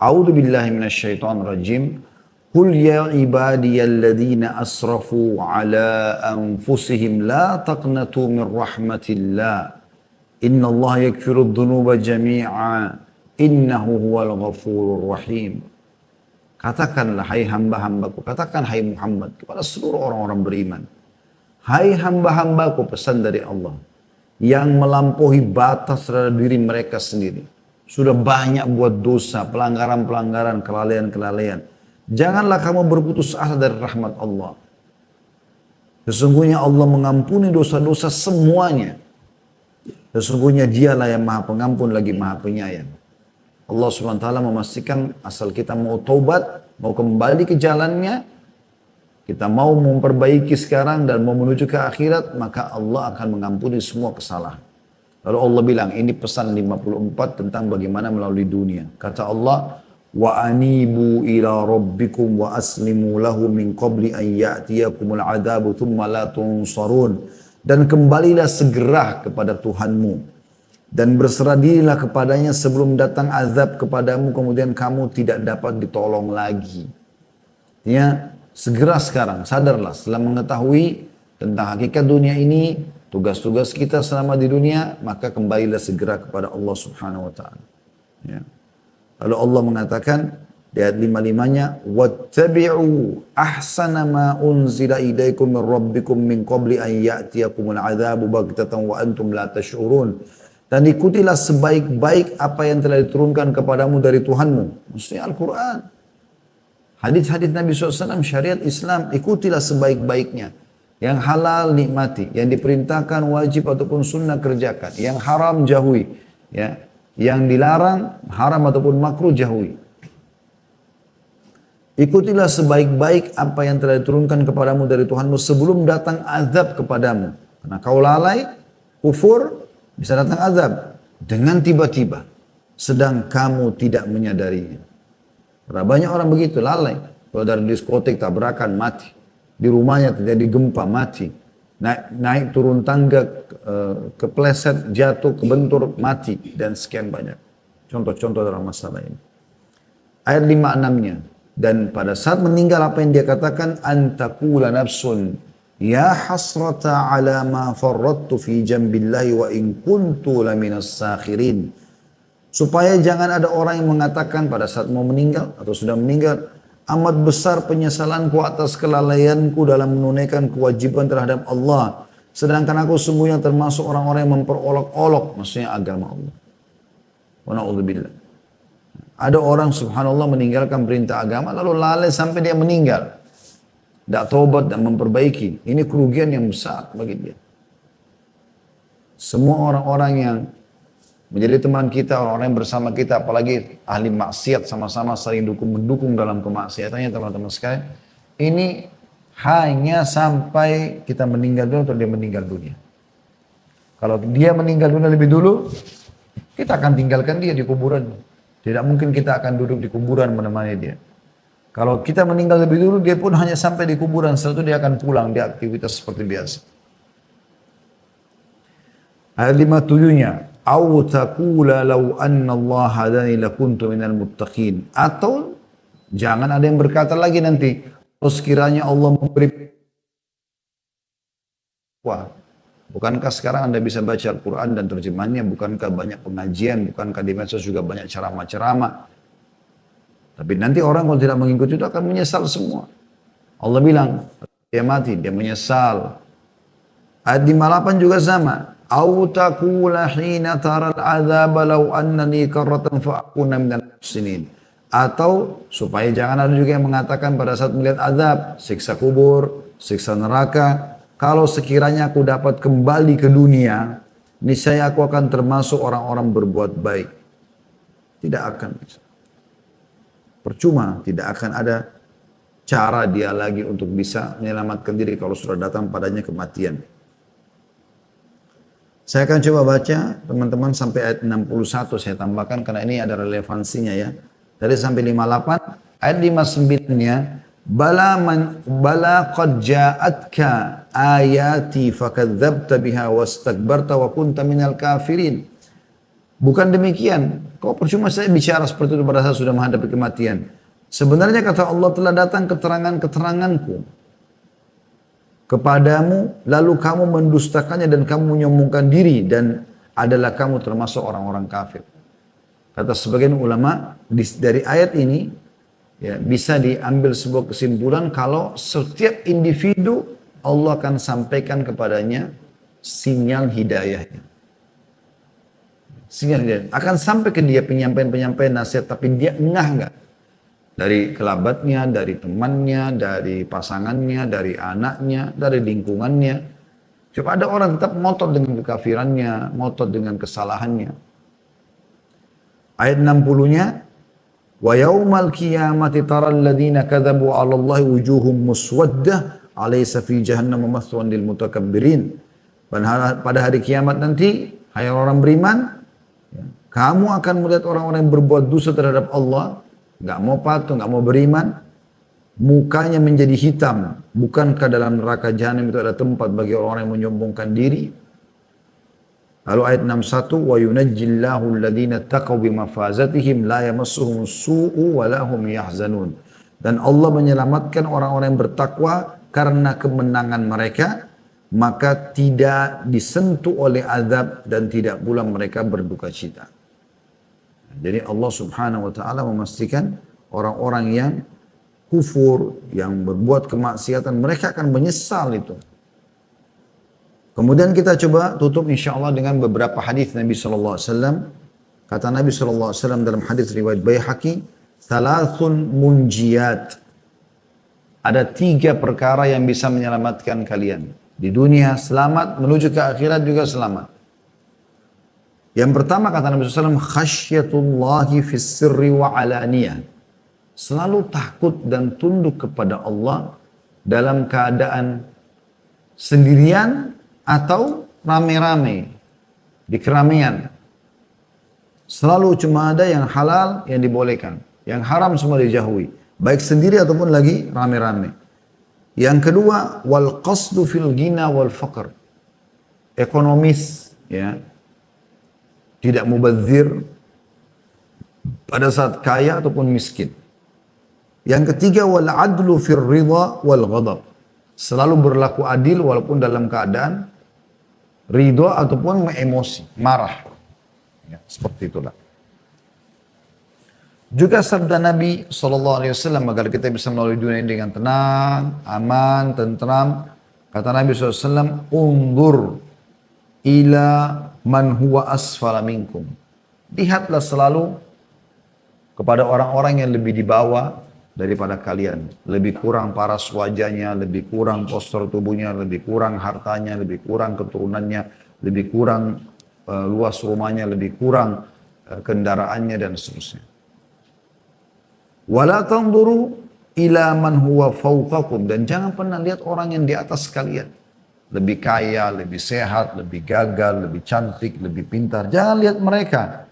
S1: A'udhu billahi minasyaitan rajim. Qul ya ibadiyalladhina asrafu ala anfusihim la taqnatu min rahmatillah. Inna Allah yakfiru dhunuba jami'a. Innahu huwal ghafurur rahim. Katakanlah hai hamba-hambaku, katakan hai Muhammad kepada seluruh orang-orang beriman. Hai hamba-hambaku, pesan dari Allah yang melampaui batas terhadap diri mereka sendiri. Sudah banyak buat dosa, pelanggaran-pelanggaran, kelalaian-kelalaian. Janganlah kamu berputus asa dari rahmat Allah. Sesungguhnya Allah mengampuni dosa-dosa semuanya. Sesungguhnya dialah yang maha pengampun lagi maha penyayang. Allah SWT memastikan asal kita mau taubat, mau kembali ke jalannya, kita mau memperbaiki sekarang dan mau menuju ke akhirat, maka Allah akan mengampuni semua kesalahan. Lalu Allah bilang, ini pesan 54 tentang bagaimana melalui dunia. Kata Allah, wa anibu ila rabbikum wa aslimu lahu min qabli an ya'tiyakumul adabu thumma la tunsarun. Dan kembalilah segera kepada Tuhanmu. Dan berserah dirilah kepadanya sebelum datang azab kepadamu, kemudian kamu tidak dapat ditolong lagi. Ya, segera sekarang, sadarlah setelah mengetahui tentang hakikat dunia ini, tugas-tugas kita selama di dunia, maka kembalilah segera kepada Allah Subhanahu wa Ta'ala. Ya. Lalu Allah mengatakan di ayat 55-nya, wattabi'u ahsana ma unzila ilaikum min rabbikum min qabli an ya'tiyakumul adzabu baghtatan wa antum la tash'urun. Dan ikutilah sebaik-baik apa yang telah diturunkan kepadamu dari Tuhanmu. Maksudnya Al-Quran. Hadis-hadis Nabi SAW, syariat Islam, ikutilah sebaik-baiknya. Yang halal nikmati, yang diperintahkan wajib ataupun sunnah kerjakan. Yang haram jauhi. Ya. Yang dilarang, haram ataupun makruh jauhi. Ikutilah sebaik-baik apa yang telah diturunkan kepadamu dari Tuhanmu sebelum datang azab kepadamu. Karena kau lalai, kufur, bisa datang azab dengan tiba-tiba, sedang kamu tidak menyadarinya. Karena banyak orang begitu, lalai. Kalau dari diskotik tabrakan, mati. Di rumahnya terjadi gempa, mati. Naik turun tangga, kepleset, jatuh, kebentur, mati. Dan sekian banyak. Contoh-contoh dalam masalah ini. Ayat 56-nya. Dan pada saat meninggal apa yang dia katakan, antakula nafsun Ya hasrata ala ma farrattu fi jambillahi wa in kuntu laminas sakhirin. Supaya jangan ada orang yang mengatakan pada saat mau meninggal atau sudah meninggal, amat besar penyesalanku atas kelalaianku dalam menunaikan kewajiban terhadap Allah. Sedangkan aku sungguhnya termasuk orang-orang yang memperolok-olok, maksudnya agama Allah. Wa na'udzubillah. Ada orang subhanallah meninggalkan perintah agama lalu lalai sampai dia meninggal. Tidak taubat dan memperbaiki. Ini kerugian yang besar bagi dia. Semua orang-orang yang menjadi teman kita, orang-orang yang bersama kita, apalagi ahli maksiat sama-sama saling mendukung dalam kemaksiatannya teman-teman sekalian. Ini hanya sampai kita meninggal dulu atau dia meninggal dunia. Kalau dia meninggal dunia lebih dulu, kita akan tinggalkan dia di kuburan. Tidak mungkin kita akan duduk di kuburan menemani dia. Kalau kita meninggal lebih dulu, dia pun hanya sampai di kuburan. Setelah itu dia akan pulang, dia aktivitas seperti biasa. Ayat 57-nya. Au taqula law anna Allah hadani lakuntu minal muttaqin. Atau jangan ada yang berkata lagi nanti, kalau sekiranya Allah memberi, wah, bukankah sekarang Anda bisa baca Al-Quran dan terjemahannya, bukankah banyak pengajian, bukankah di medsos juga banyak ceramah-ceramah. Tapi nanti orang kalau tidak mengikuti itu akan menyesal semua. Allah bilang, dia mati, dia menyesal. Ayat 58 juga sama. Au taqula hina taral adzab law annani karratan fa'akuna minal muhsinin. Atau supaya jangan ada juga yang mengatakan pada saat melihat azab, siksa kubur, siksa neraka, kalau sekiranya aku dapat kembali ke dunia, niscaya aku akan termasuk orang-orang berbuat baik. Tidak akan bisa. Percuma, tidak akan ada cara dia lagi untuk bisa menyelamatkan diri kalau sudah datang padanya kematian. Saya akan coba baca teman-teman sampai ayat 61 saya tambahkan karena ini ada relevansinya ya. Dari sampai 58, ayat 59-nya, bala qad ja'atka ayati fakadzabta biha wastakbarta wa kunta minal kafirin. Bukan demikian. Kau percuma saya bicara seperti itu pada saat sudah menghadapi kematian. Sebenarnya kata Allah telah datang keterangan-keteranganku kepadamu, lalu kamu mendustakannya dan kamu menyombongkan diri dan adalah kamu termasuk orang-orang kafir. Kata sebagian ulama dari ayat ini ya, bisa diambil sebuah kesimpulan kalau setiap individu Allah akan sampaikan kepadanya sinyal hidayahnya. Sinyal hidayah akan sampai ke dia penyampaian-penyampaian nasihat, tapi dia engah enggak. Dari kerabatnya, dari temannya, dari pasangannya, dari anaknya, dari lingkungannya. Coba ada orang tetap ngotot dengan kekafirannya, ngotot dengan kesalahannya. Ayat 60-nya, wa yaumal qiyamati taral ladzina kadzabu 'ala Allahi wujuhum muswaddah alaysa fi jahannam mathwan lil mutakabbirin. Pada hari kiamat nanti, hai orang beriman, kamu akan melihat orang-orang yang berbuat dosa terhadap Allah, nggak mau patuh, nggak mau beriman, mukanya menjadi hitam. Bukankah dalam neraka jahanam itu ada tempat bagi orang-orang yang menyombongkan diri? Lalu ayat 61, wa yunajjillahu alladhina taqaw bimafazatihim la yamassuhum su'u wa lahum yahzanun. Dan Allah menyelamatkan orang-orang yang bertakwa karena kemenangan mereka, maka tidak disentuh oleh azab dan tidak pula mereka berduka cita. Jadi Allah subhanahu wa ta'ala memastikan orang-orang yang kufur, yang berbuat kemaksiatan, mereka akan menyesal itu. Kemudian kita coba tutup insya Allah dengan beberapa hadis Nabi SAW. Kata Nabi SAW dalam hadis riwayat Baihaqi, thalathun munjiyat. Ada 3 perkara yang bisa menyelamatkan kalian. Di dunia selamat, menuju ke akhirat juga selamat. Yang pertama kata Nabi SAW, khasyatullahi fis sirri wa alaniyah. Selalu takut dan tunduk kepada Allah dalam keadaan sendirian atau rame-rame di keramaian. Selalu cuma ada yang halal yang dibolehkan, yang haram semua dijauhi, baik sendiri ataupun lagi rame-rame. Yang kedua, wal qasdu fil ghina wal faqr. Ekonomis ya. Tidak mubadzir pada saat kaya ataupun miskin. Yang ketiga, wal adlu fir ridha wal ghadab. Selalu berlaku adil walaupun dalam keadaan ridho ataupun emosi, marah. Ya, seperti itulah. Juga sabda Nabi SAW agar kita bisa melalui dunia ini dengan tenang, aman, tentram. Kata Nabi SAW, undur ila man huwa asfala minkum. Lihatlah selalu kepada orang-orang yang lebih di bawah daripada kalian. Lebih kurang paras wajahnya, lebih kurang postur tubuhnya, lebih kurang hartanya, lebih kurang keturunannya, lebih kurang luas rumahnya, lebih kurang kendaraannya dan seterusnya. Wala tanzuru ila man huwa fawqakum, dan jangan pernah lihat orang yang di atas kalian. Lebih kaya, lebih sehat, lebih gagal, lebih cantik, lebih pintar. Jangan lihat mereka.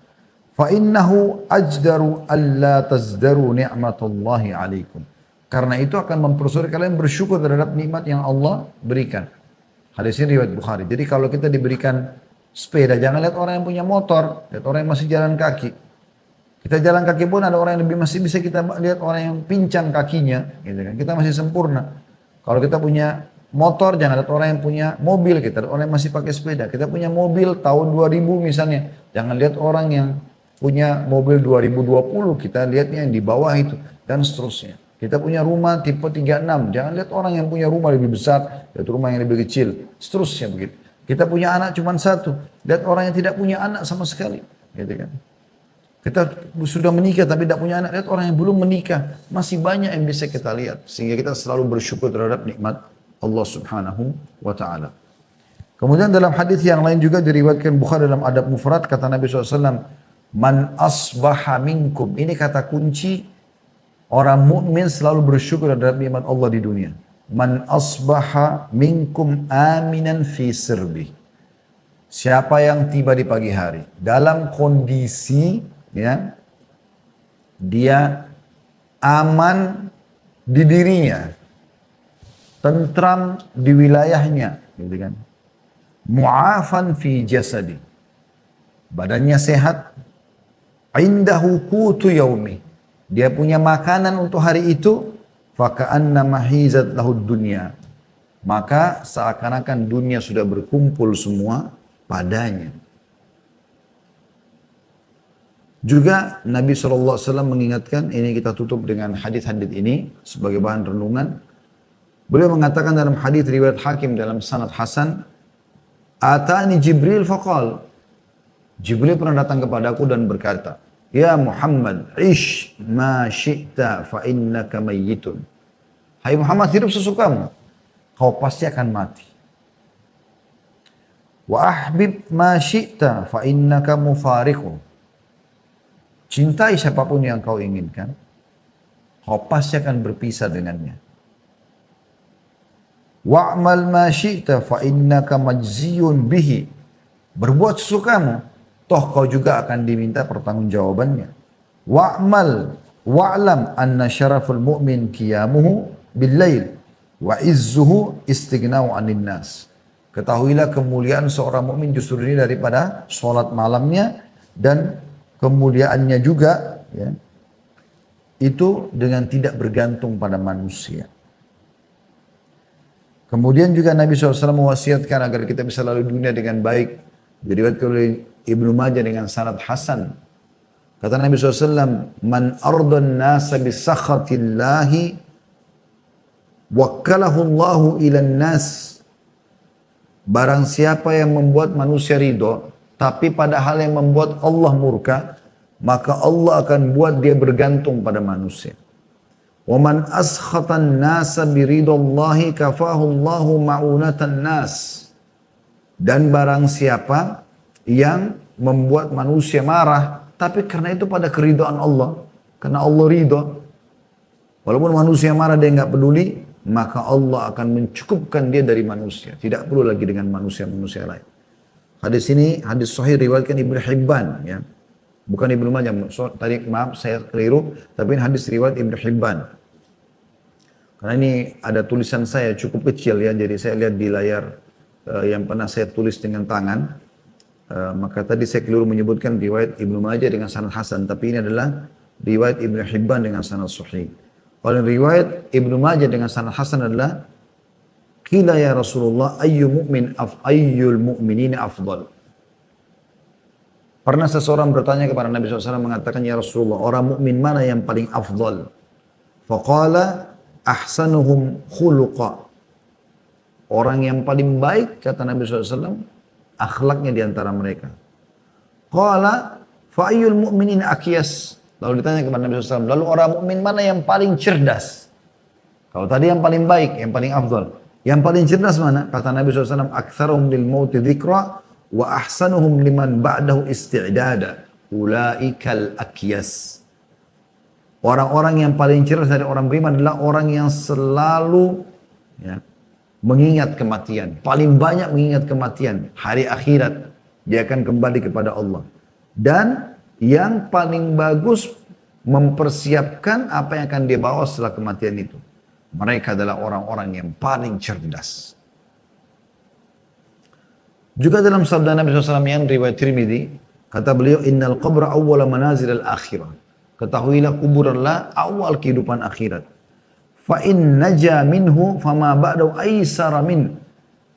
S1: Fa innahu ajdaru alla tazdaru ni'matullahi alaikum. Karena itu akan mempersulit kalian bersyukur terhadap nikmat yang Allah berikan. Hadis ini riwayat Bukhari. Jadi kalau kita diberikan sepeda, jangan lihat orang yang punya motor, lihat orang yang masih jalan kaki. Kita jalan kaki pun ada orang yang lebih masih bisa kita lihat orang yang pincang kakinya, gitu kan. Kita masih sempurna. Kalau kita punya motor, jangan lihat orang yang punya mobil, kita lihat orang yang masih pakai sepeda. Kita punya mobil tahun 2000 misalnya, jangan lihat orang yang punya mobil 2020, kita lihatnya yang di bawah itu, dan seterusnya. Kita punya rumah tipe 36, jangan lihat orang yang punya rumah lebih besar, lihat rumah yang lebih kecil, seterusnya begitu. Kita punya anak cuma satu, lihat orang yang tidak punya anak sama sekali, gitu kan. Kita sudah menikah tapi tidak punya anak, lihat orang yang belum menikah. Masih banyak yang bisa kita lihat. Sehingga kita selalu bersyukur terhadap nikmat Allah Subhanahu wa ta'ala. Kemudian dalam hadis yang lain juga diriwayatkan Bukhari dalam Adab Mufrad, kata Nabi SAW, man asbaha minkum. Ini kata kunci orang mukmin selalu bersyukur terhadap nikmat Allah di dunia. Man asbaha minkum aminan fi sirbi. Siapa yang tiba di pagi hari dalam kondisi ya, dia aman di dirinya, tentram di wilayahnya, gitu kan. Mu'afan fi jasadi, badannya sehat, indahu qutu yaumi, dia punya makanan untuk hari itu, faka'anna mahizat lahud dunya, maka seakan-akan dunia sudah berkumpul semua padanya. Juga Nabi SAW mengingatkan, ini kita tutup dengan hadis-hadis ini sebagai bahan renungan. Beliau mengatakan dalam hadis riwayat Hakim dalam sanad Hasan, Atani Jibril faqal, Jibril pernah datang kepadaku dan berkata, Ya Muhammad, ish ma syi'ta fa innaka mayyitun. Hai Muhammad, hidup sesukamu, kau pasti akan mati. Wa ahbib ma syi'ta fa innaka mufariqun. Cintai siapapun yang kau inginkan, kau pasti akan berpisah dengannya. Wa'mal ma syi'ta fa innaka majziyun bihi. Berbuat sesukamu, toh kau juga akan diminta pertanggungjawabannya. Wa'mal wa'lam anna syaraful mu'min qiyamuhu bil lail wa izzuhu istighna'u 'anil nas. Ketahuilah kemuliaan seorang mukmin justru ini daripada salat malamnya, dan kemuliaannya juga ya, itu dengan tidak bergantung pada manusia. Kemudian juga Nabi SAW mewasiatkan agar kita bisa lalui dunia dengan baik. Diriwayatkan oleh Ibnu Majah dengan sanad hasan. Kata Nabi SAW, man ardan nasa bisakhatillahi wakkalahu Allahu ilan nas. Barang siapa yang membuat manusia ridho, tapi padahal yang membuat Allah murka, maka Allah akan buat dia bergantung pada manusia. Wa man askhatan nasa biridallahi kafahu Allahu ma'unatan nas. Dan barang siapa yang membuat manusia marah, tapi karena itu pada keridhaan Allah, karena Allah ridho, walaupun manusia marah dia nggak peduli, maka Allah akan mencukupkan dia dari manusia. Tidak perlu lagi dengan manusia-manusia lain. Hadis ini hadis sahih riwayatkan Ibnu Hibban ya. Bukan Ibnu Majah. Tadi maaf saya keliru, tapi ini hadis riwayat Ibnu Hibban. Karena ini ada tulisan saya cukup kecil ya, jadi saya lihat di layar yang pernah saya tulis dengan tangan. Maka tadi saya keliru menyebutkan riwayat Ibnu Majah dengan sanad hasan, tapi ini adalah riwayat Ibnu Hibban dengan sanad sahih. Kalau riwayat Ibnu Majah dengan sanad hasan adalah Qila ya Rasulullah ayyul mu'minina afdal. Pernah seseorang bertanya kepada Nabi SAW mengatakan, ya Rasulullah, orang mukmin mana yang paling afdal? Faqala ahsanuhum khuluqa. Orang yang paling baik, kata Nabi SAW, akhlaknya di antara mereka. Qala fa'ayyul mu'minin akyas. Lalu ditanya kepada Nabi SAW, lalu orang mukmin mana yang paling cerdas? Kalau tadi yang paling baik, yang paling afdal. Yang paling cerdas mana? Kata Nabi SAW, aktsaruhum lil mauti dzikra wa ahsanuhum liman ba'dahu isti'dada. Ulaikal akyas. Orang-orang yang paling cerdas dari orang beriman adalah orang yang selalu mengingat kematian. Paling banyak mengingat kematian. Hari akhirat. Dia akan kembali kepada Allah. Dan yang paling bagus mempersiapkan apa yang akan dia bawa setelah kematian itu. Mereka adalah orang-orang yang paling cerdas. Juga dalam sabda Nabi SAW yang riwayat Tirmidzi, kata beliau, innal qabra awwala manazil al-akhirah. Ketahuilah kuburanlah awal kehidupan akhirat. Fa in naja minhu fama ba'dahu aisara min.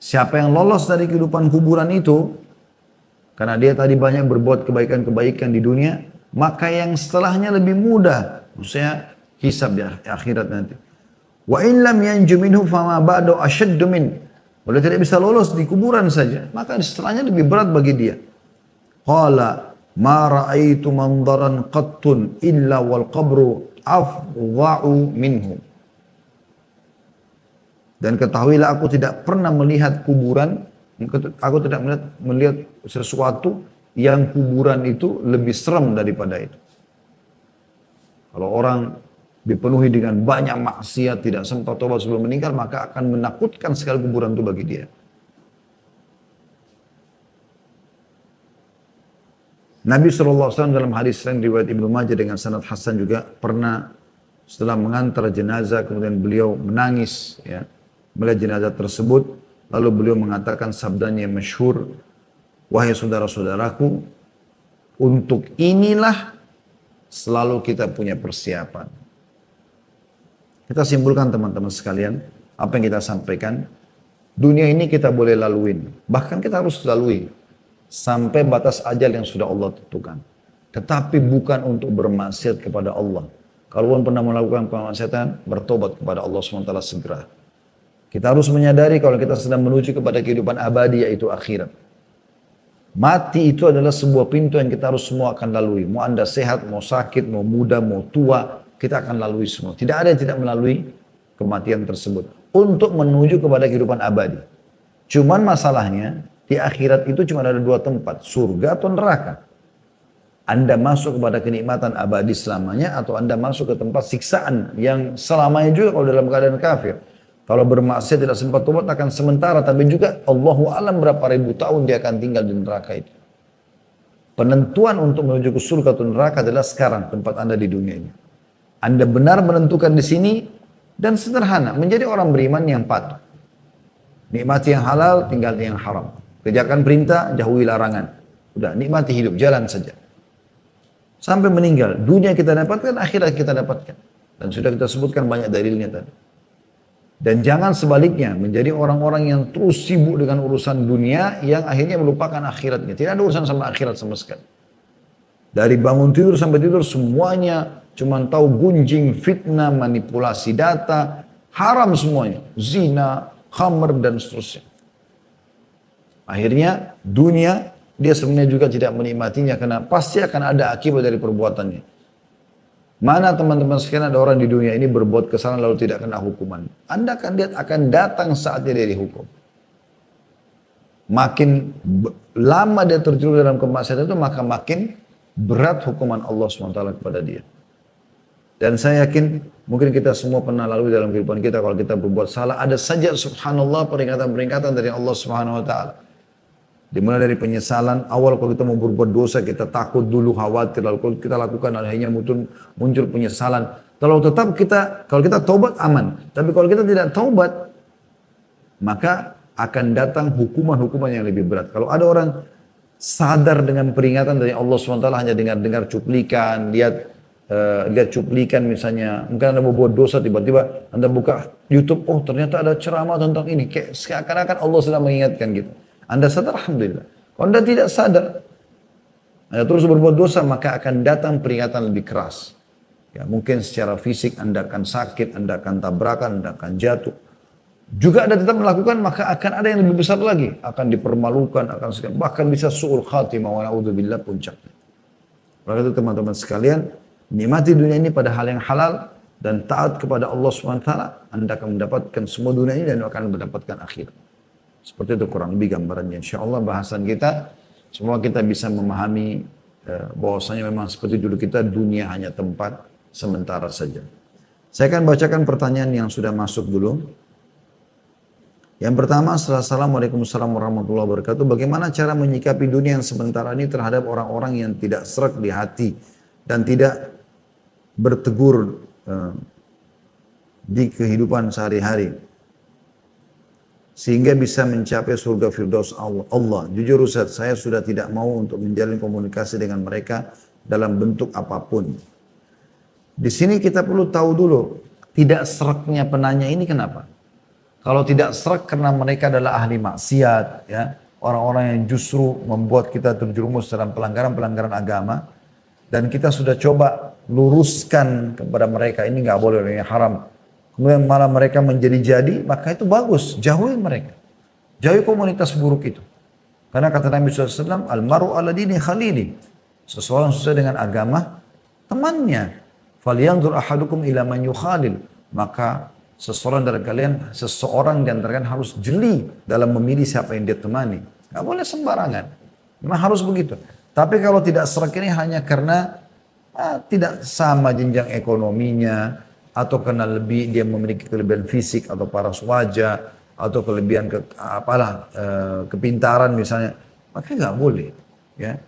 S1: Siapa yang lolos dari kehidupan kuburan itu, karena dia tadi banyak berbuat kebaikan-kebaikan di dunia, maka yang setelahnya lebih mudah. Maksudnya hisab di akhirat nanti. Wa in lam yanju minhu fama ba'dahu ashaddu min. Kalau tidak bisa lolos di kuburan saja, maka setelahnya lebih berat bagi dia. Qala ma ra'aitu mandaran qattun illa wal qabru afdha'u minhu. Dan ketahuilah aku tidak pernah melihat kuburan, aku tidak melihat sesuatu yang kuburan itu lebih serem daripada itu. Kalau orang dipenuhi dengan banyak maksiat, tidak sempat tobat sebelum meninggal, maka akan menakutkan sekali kuburan itu bagi dia. Nabi SAW dalam hadis yang riwayat Ibnu Majah dengan sanad hasan juga pernah setelah mengantar jenazah, kemudian beliau menangis melihat jenazah tersebut, lalu beliau mengatakan sabdanya yang masyhur, wahai saudara-saudaraku, untuk inilah selalu kita punya persiapan. Kita simpulkan teman-teman sekalian, apa yang kita sampaikan, dunia ini kita boleh laluin, bahkan kita harus lalui sampai batas ajal yang sudah Allah tentukan. Tetapi bukan untuk bermaksiat kepada Allah. Kalaupun pernah melakukan kemaksiatan, bertobat kepada Allah SWT segera. Kita harus menyadari kalau kita sedang menuju kepada kehidupan abadi, yaitu akhirat. Mati itu adalah sebuah pintu yang kita harus semua akan lalui. Mau Anda sehat, mau sakit, mau muda, mau tua, kita akan lalui semua. Tidak ada yang tidak melalui kematian tersebut. Untuk menuju kepada kehidupan abadi. Cuman masalahnya, di akhirat itu cuma ada dua tempat. Surga atau neraka. Anda masuk kepada kenikmatan abadi selamanya, atau Anda masuk ke tempat siksaan yang selamanya juga kalau dalam keadaan kafir. Kalau bermaksiat tidak sempat tobat akan sementara, tapi juga Allahu alam berapa ribu tahun dia akan tinggal di neraka itu. Penentuan untuk menuju ke surga atau neraka adalah sekarang, tempat Anda di dunia ini. Anda benar menentukan di sini dan sederhana, menjadi orang beriman yang patuh. Nikmati yang halal, tinggalkan yang haram. Kerjakan perintah, jauhi larangan. Udah, nikmati hidup, jalan saja. Sampai meninggal, dunia kita dapatkan, akhirat kita dapatkan. Dan sudah kita sebutkan banyak dalilnya tadi. Dan jangan sebaliknya, menjadi orang-orang yang terus sibuk dengan urusan dunia yang akhirnya melupakan akhiratnya. Tidak ada urusan sama akhirat sama sekali. Dari bangun tidur sampai tidur semuanya cuma tahu gunjing, fitnah, manipulasi data, haram semuanya. Zina, khamr, dan seterusnya. Akhirnya dunia dia sebenarnya juga tidak menikmatinya karena pasti akan ada akibat dari perbuatannya. Mana teman-teman sekalian ada orang di dunia ini berbuat kesalahan lalu tidak kena hukuman. Anda akan lihat akan datang saatnya dia dihukum. Makin lama dia terjerumus dalam kemaksiatan itu maka makin berat hukuman Allah SWT kepada dia. Dan saya yakin mungkin kita semua pernah lalui dalam kehidupan kita kalau kita berbuat salah ada saja subhanallah peringatan-peringatan dari Allah Subhanahu wa taala. Dimulai dari penyesalan, awal kalau kita mau berbuat dosa kita takut dulu, khawatir, lalu kalau kita lakukan akhirnya muncul penyesalan. Kalau kita taubat aman, tapi kalau kita tidak taubat maka akan datang hukuman-hukuman yang lebih berat. Kalau ada orang sadar dengan peringatan dari Allah SWT hanya dengar cuplikan, lihat lihat cuplikan misalnya, mungkin Anda mau buat dosa, tiba-tiba Anda buka YouTube, oh ternyata ada ceramah tentang ini, kayak seakan-akan Allah sedang mengingatkan gitu. Anda sadar, alhamdulillah. Kalau Anda tidak sadar, Anda terus berbuat dosa, maka akan datang peringatan lebih keras. Ya, mungkin secara fisik Anda akan sakit, Anda akan tabrakan, Anda akan jatuh. Juga Anda tetap melakukan, maka akan ada yang lebih besar lagi, akan dipermalukan, akan bahkan bisa su'ul khatimah wa na'udzubillah puncaknya. Maka itu teman-teman sekalian, nikmati dunia ini pada hal yang halal dan taat kepada Allah SWT, Anda akan mendapatkan semua dunia ini dan akan mendapatkan akhirat. Seperti itu kurang lebih gambarannya. InsyaAllah bahasan kita, semua kita bisa memahami bahwasanya memang seperti dulu kita, dunia hanya tempat sementara saja. Saya akan bacakan pertanyaan yang sudah masuk dulu. Yang pertama, Assalamualaikum warahmatullahi wabarakatuh. Bagaimana cara menyikapi dunia yang sementara ini terhadap orang-orang yang tidak serak di hati dan tidak bertegur di kehidupan sehari-hari sehingga bisa mencapai surga firdaus Allah. Jujur Ustaz, saya sudah tidak mau untuk menjalin komunikasi dengan mereka dalam bentuk apapun. Di sini kita perlu tahu dulu, tidak seraknya penanya ini kenapa? Kalau tidak serak karena mereka adalah ahli maksiat, ya, orang-orang yang justru membuat kita terjerumus dalam pelanggaran-pelanggaran agama, dan kita sudah coba luruskan kepada mereka, ini nggak boleh, ini haram. Kemudian malah mereka menjadi-jadi, maka itu bagus, jauhi mereka. Jauhi komunitas buruk itu. Karena kata Nabi SAW, Al-maru ala dini khalili. Seseorang sesuai dengan agama temannya. Falyanzur ahadukum ila man yukhalil. Maka seseorang dari kalian harus jeli dalam memilih siapa yang dia temani. Nggak boleh sembarangan. Memang harus begitu. Tapi kalau tidak serak ini hanya karena tidak sama jenjang ekonominya, atau karena dia memiliki kelebihan fisik atau paras wajah, atau kelebihan kepintaran misalnya, maka nggak boleh. Ya,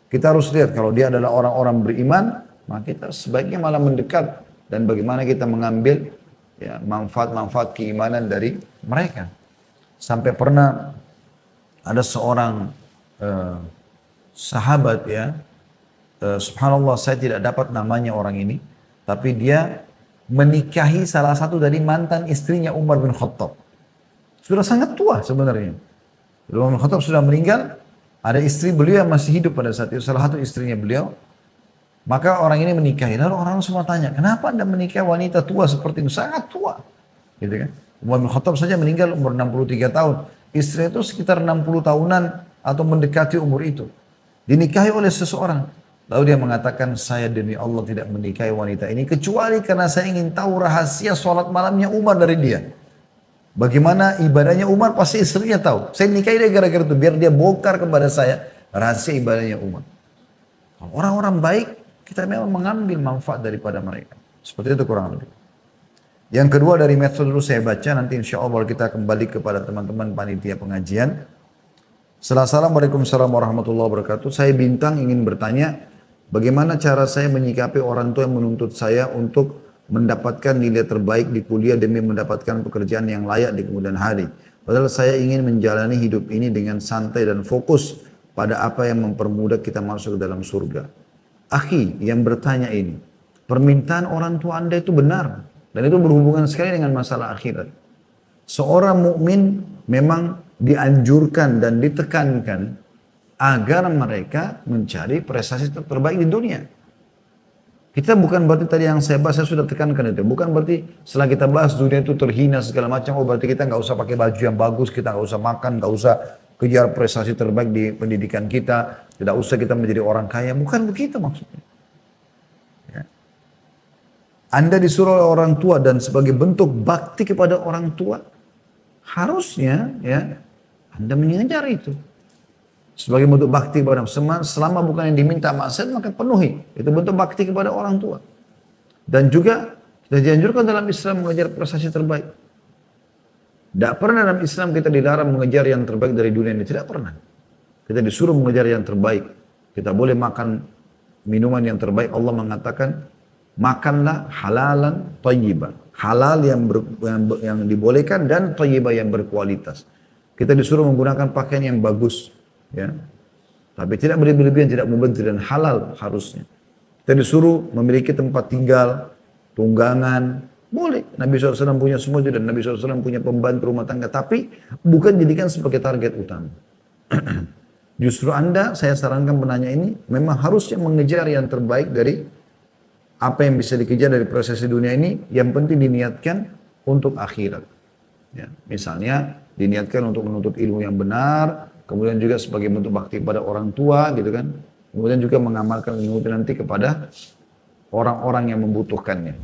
S1: kita harus lihat kalau dia adalah orang-orang beriman, maka kita sebaiknya malah mendekat dan bagaimana kita mengambil ya manfaat-manfaat keimanan dari mereka. Sampai pernah ada seorang sahabat ya, subhanallah saya tidak dapat namanya orang ini, tapi dia menikahi salah satu dari mantan istrinya Umar bin Khattab. Sudah sangat tua sebenarnya. Umar bin Khattab sudah meninggal, ada istri beliau yang masih hidup pada saat itu, salah satu istrinya beliau. Maka orang ini menikahi, lalu orang semua tanya, kenapa Anda menikah wanita tua seperti ini? Sangat tua. Gitu kan? Umar bin Khattab saja meninggal umur 63 tahun. Istri itu sekitar 60 tahunan atau mendekati umur itu. Dinikahi oleh seseorang. Lalu dia mengatakan, saya demi Allah tidak menikahi wanita ini kecuali karena saya ingin tahu rahasia sholat malamnya Umar dari dia. Bagaimana ibadahnya Umar pasti istrinya tahu. Saya nikahi dia gara-gara itu biar dia bongkar kepada saya rahasia ibadahnya Umar. Kalau orang-orang baik kita memang mengambil manfaat daripada mereka. Seperti itu kurang lebih. Yang kedua dari metode dulu saya baca, nanti insya Allah kita kembali kepada teman-teman panitia pengajian. Assalamualaikum warahmatullahi wabarakatuh. Saya Bintang ingin bertanya, bagaimana cara saya menyikapi orang tua yang menuntut saya untuk mendapatkan nilai terbaik di kuliah demi mendapatkan pekerjaan yang layak di kemudian hari. Padahal saya ingin menjalani hidup ini dengan santai dan fokus pada apa yang mempermudah kita masuk ke dalam surga. Akhi yang bertanya ini, permintaan orang tua Anda itu benar. Dan itu berhubungan sekali dengan masalah akhirat. Seorang mukmin memang dianjurkan dan ditekankan agar mereka mencari prestasi terbaik di dunia. Kita bukan berarti tadi yang saya bahas, saya sudah tekankan itu. Bukan berarti setelah kita bahas dunia itu terhina segala macam, oh berarti kita nggak usah pakai baju yang bagus, kita nggak usah makan, nggak usah kejar prestasi terbaik di pendidikan kita, tidak usah kita menjadi orang kaya. Bukan begitu maksudnya. Ya. Anda disuruh oleh orang tua dan sebagai bentuk bakti kepada orang tua, harusnya ya Anda mengejar itu. Sebagai bentuk bakti kepada selama bukan yang diminta maksiat maka penuhi. Itu bentuk bakti kepada orang tua. Dan juga kita dianjurkan dalam Islam mengejar prestasi terbaik. Tidak pernah dalam Islam kita dilarang mengejar yang terbaik dari dunia ini. Tidak pernah. Kita disuruh mengejar yang terbaik. Kita boleh makan minuman yang terbaik. Allah mengatakan, makanlah halalan thayyiban. Halal yang dibolehkan dan thayyibah yang berkualitas. Kita disuruh menggunakan pakaian yang bagus. Ya, tapi tidak berlebihan, tidak memberi dan halal harusnya. Kita disuruh memiliki tempat tinggal, tunggangan, boleh. Nabi SAW punya semua itu dan Nabi SAW punya pembantu rumah tangga. Tapi bukan jadikan sebagai target utama. Justru Anda, saya sarankan penanya ini, memang harusnya mengejar yang terbaik dari apa yang bisa dikejar dari proses dunia ini. Yang penting diniatkan untuk akhirat. Ya, misalnya diniatkan untuk menuntut ilmu yang benar, kemudian juga sebagai bentuk bakti pada orang tua gitu kan. Kemudian juga mengamalkan ilmu itu nanti kepada orang-orang yang membutuhkannya.